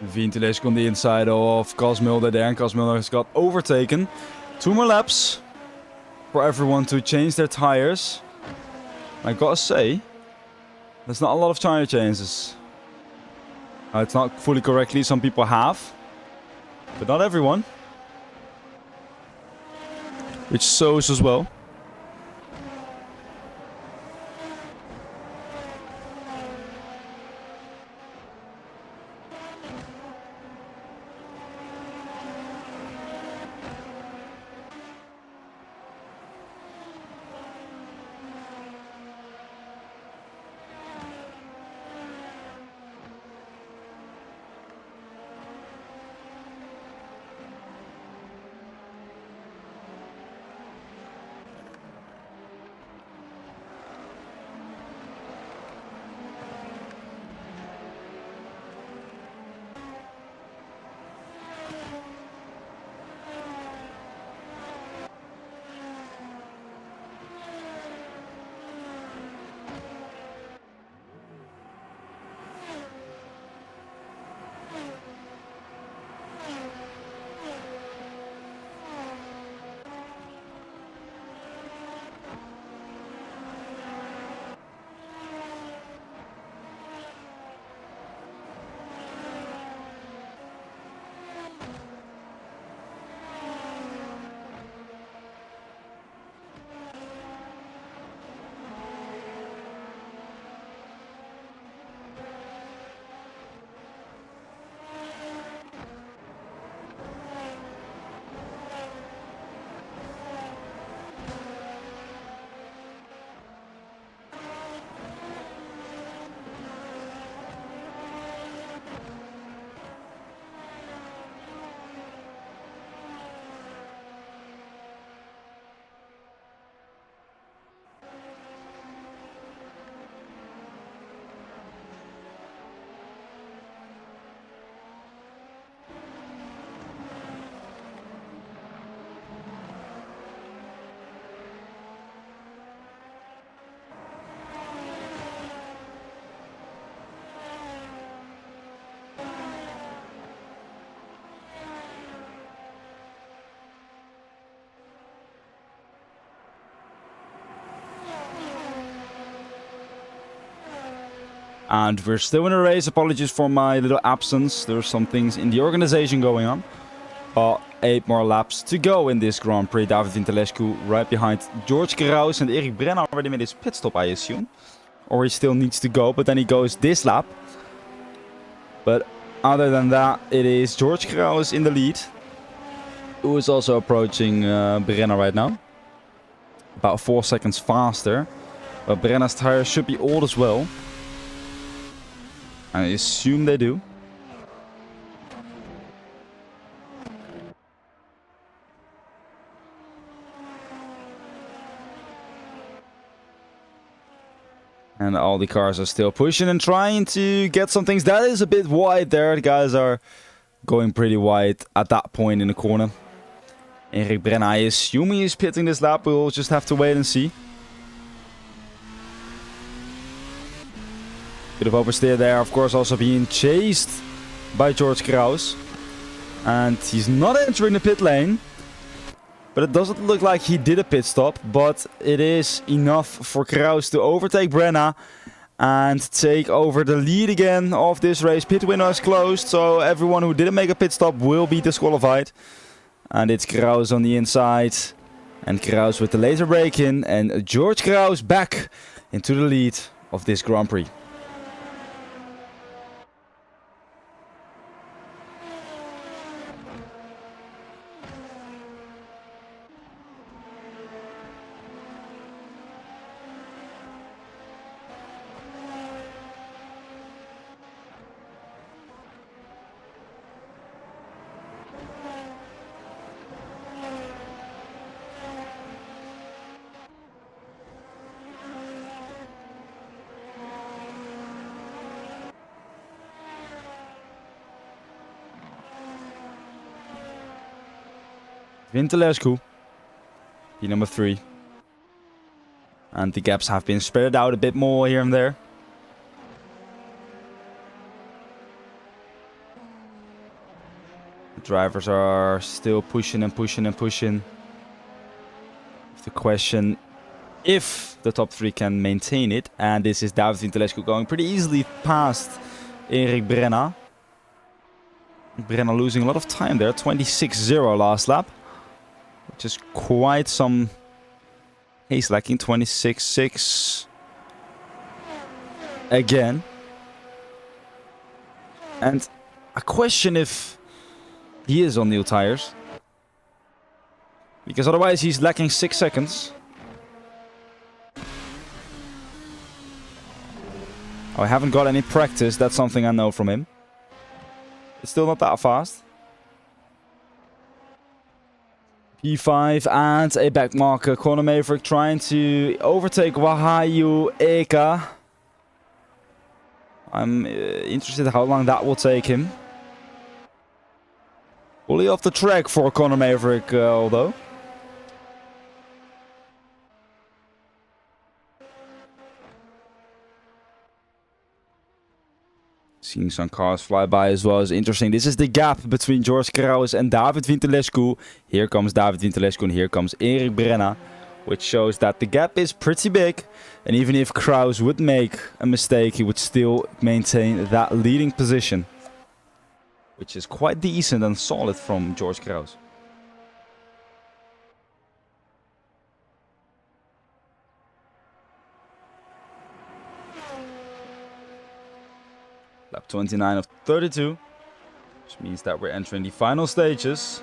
Vintilescu on the inside of Kosmilder there, and Kosmilder has got overtaken. 2 more laps for everyone to change their tires. I gotta say, there's not a lot of tire changes. It's not fully correctly, some people have, but not everyone. Which shows as well. And we're still in a race. Apologies for my little absence. There's some things in the organization going on. 8 more laps to go in this Grand Prix. David Vintilescu right behind George Kraus, and Eric Brenner already made his pit stop, I assume. Or he still needs to go, but then he goes this lap. But other than that, it is George Kraus in the lead, who is also approaching Brenner right now. About 4 seconds faster. But Brenner's tires should be old as well. I assume they do. And all the cars are still pushing and trying to get some things. That is a bit wide there. The guys are going pretty wide at that point in the corner. Eric Brenner, I assume he is pitting this lap. We'll just have to wait and see. Bit of oversteer there, of course, also being chased by George Kraus. And he's not entering the pit lane. But it doesn't look like he did a pit stop. But it is enough for Kraus to overtake Brenner and take over the lead again of this race. Pit window is closed, so everyone who didn't make a pit stop will be disqualified. And it's Kraus on the inside. And Kraus with the laser break in. And George Kraus back into the lead of this Grand Prix. Vintilescu, the number 3. And the gaps have been spread out a bit more here and there. The drivers are still pushing and pushing and pushing. The question if the top 3 can maintain it. And this is David Vintalescu going pretty easily past Erik Brenna. Brenna losing a lot of time there. 26-0 last lap. Which is quite some pace lacking. 26-6 again. And I question if he is on new tires. Because otherwise he's lacking 6 seconds. I haven't got any practice. That's something I know from him. It's still not that fast. P5 and a back marker. Conor Maverick trying to overtake Wahyu Eka. I'm interested how long that will take him. Fully off the track for Conor Maverick, although. Seeing some cars fly by as well is interesting. This is the gap between George Kraus and David Vintalescu. Here comes David Vintalescu and here comes Erik Brenna. Which shows that the gap is pretty big. And even if Kraus would make a mistake, he would still maintain that leading position. Which is quite decent and solid from George Kraus. Lap 29 of 32, which means that we're entering the final stages.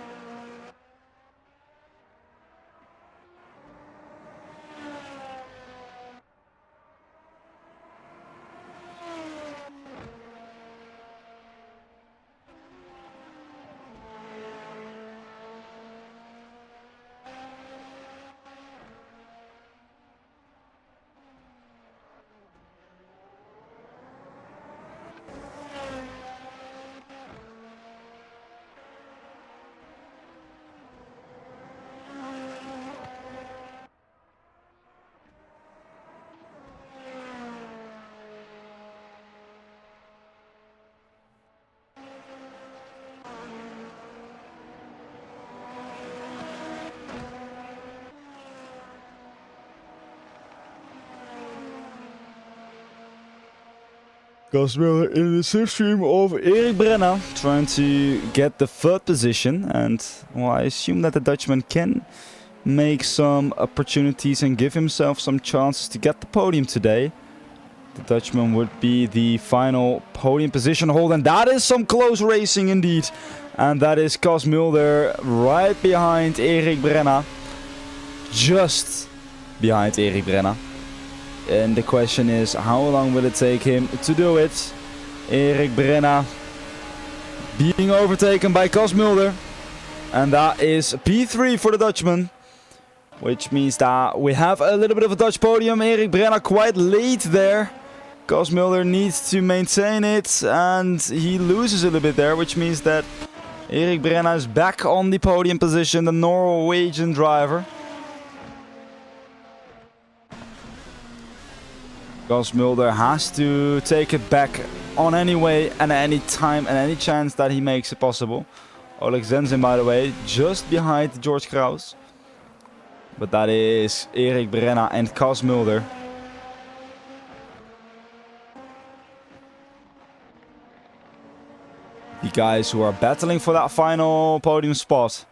Cosmiller in the slipstream of Erik Brenna, trying to get the 3rd position. And well, I assume that the Dutchman can make some opportunities and give himself some chances to get the podium today. The Dutchman would be the final podium position hold, and that is some close racing indeed. And that is Cosmiller right behind Erik Brenna. Just behind Erik Brenna. And the question is, how long will it take him to do it? Erik Brenna being overtaken by Cosmiller. And that is P3 for the Dutchman. Which means that we have a little bit of a Dutch podium. Erik Brenna quite late there. Cosmiller needs to maintain it. And he loses a little bit there. Which means that Erik Brenna is back on the podium position. The Norwegian driver. Cosmiller has to take it back on any way and any time and any chance that he makes it possible. Oleg Zenzin, by the way, just behind George Kraus. But that is Erik Brenna and Cosmiller. The guys who are battling for that final podium spot.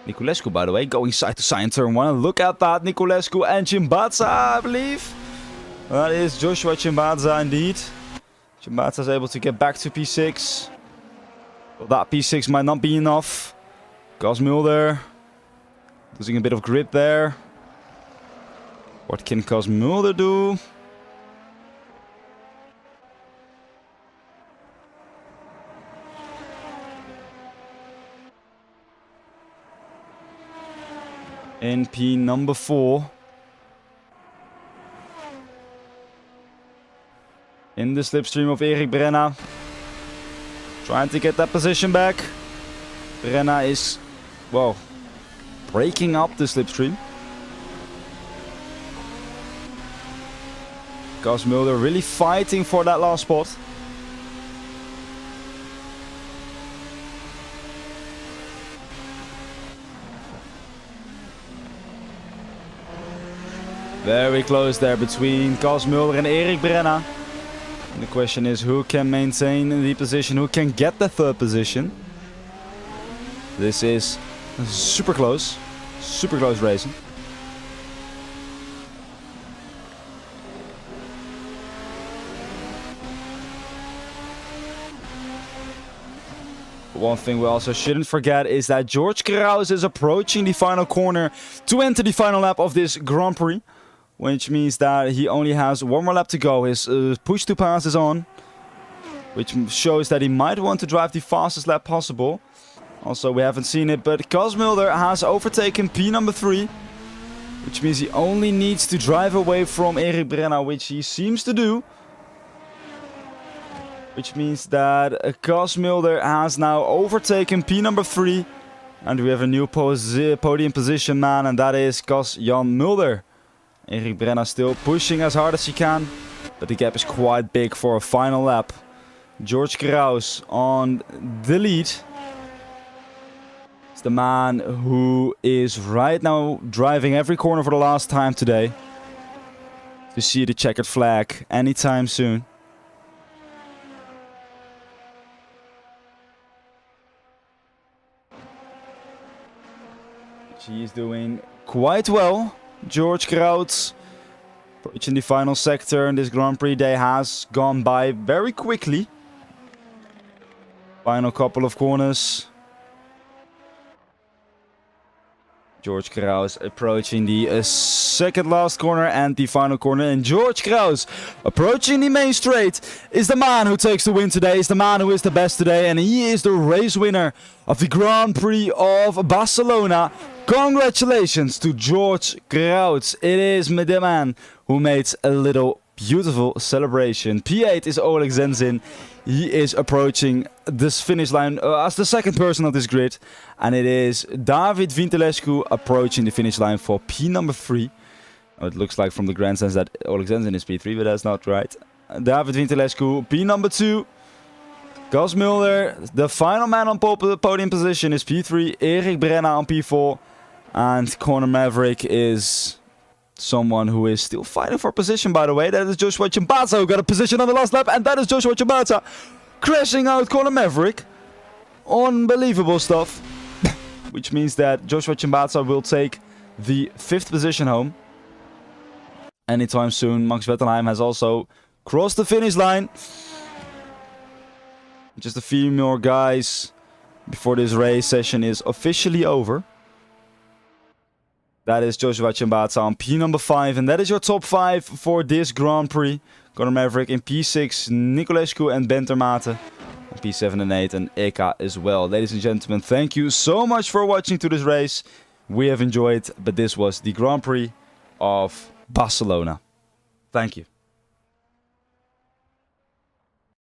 Niculescu, by the way, going side to side in turn 1. Look at that, Niculescu and Chimbaza, I believe. That is Joshua Chimbaza indeed. Chimbaza is able to get back to P6. Well, that P6 might not be enough. Cosmiller losing a bit of grip there. What can Cosmiller do? NP number 4. In the slipstream of Erik Brenna. Trying to get that position back. Brenna is, well, breaking up the slipstream. Cosmiller really fighting for that last spot. Very close there between Cas Mulder and Erik Brenna. And the question is who can maintain the position, who can get the third position. This is super close racing. One thing we also shouldn't forget is that George Kraus is approaching the final corner to enter the final lap of this Grand Prix. Which means that he only has one more lap to go. His push to pass is on. Which shows that he might want to drive the fastest lap possible. Also, we haven't seen it, but Cas Mulder has overtaken P number 3. Which means he only needs to drive away from Erik Brenna, which he seems to do. Which means that Cas Mulder has now overtaken P number 3. And we have a new podium position man, and that is Cas-Jan Mulder. Erik Brenna still pushing as hard as he can, but the gap is quite big for a final lap. George Kraus on the lead. It's the man who is right now driving every corner for the last time today. To see the checkered flag anytime soon. He is doing quite well. George Kraus approaching the final sector in this Grand Prix day has gone by very quickly. Final couple of corners. George Kraus approaching the second last corner and the final corner. And George Kraus approaching the main straight is the man who takes the win today. Is the man who is the best today. And he is the race winner of the Grand Prix of Barcelona. Congratulations to George Kraus. It is the man who made a little beautiful celebration. P8 is Oleg Zenzin. He is approaching this finish line as the second person of this grid. And it is David Vintelescu approaching the finish line for P number 3. It looks like from the grandstands that Oleg Zenzin is P3, but that's not right. David Vintelescu, P number 2. Cas Mulder, the final man on podium position, is P3. Erik Brenna on P4. And Corner Maverick is someone who is still fighting for position, by the way. That is Joshua Chimbaza, who got a position on the last lap. And that is Joshua Chimbaza crashing out Corner Maverick. Unbelievable stuff. Which means that Joshua Chimbaza will take the 5th position home. Anytime soon. Max Wettenheim has also crossed the finish line. Just a few more guys before this race session is officially over. That is Joshua Chimbaza on P number 5. And that is your top 5 for this Grand Prix. Conor Maverick in P6, Niculescu and Bentermate on P7 and 8, and Eka as well. Ladies and gentlemen, thank you so much for watching to this race. We have enjoyed, but this was the Grand Prix of Barcelona. Thank you.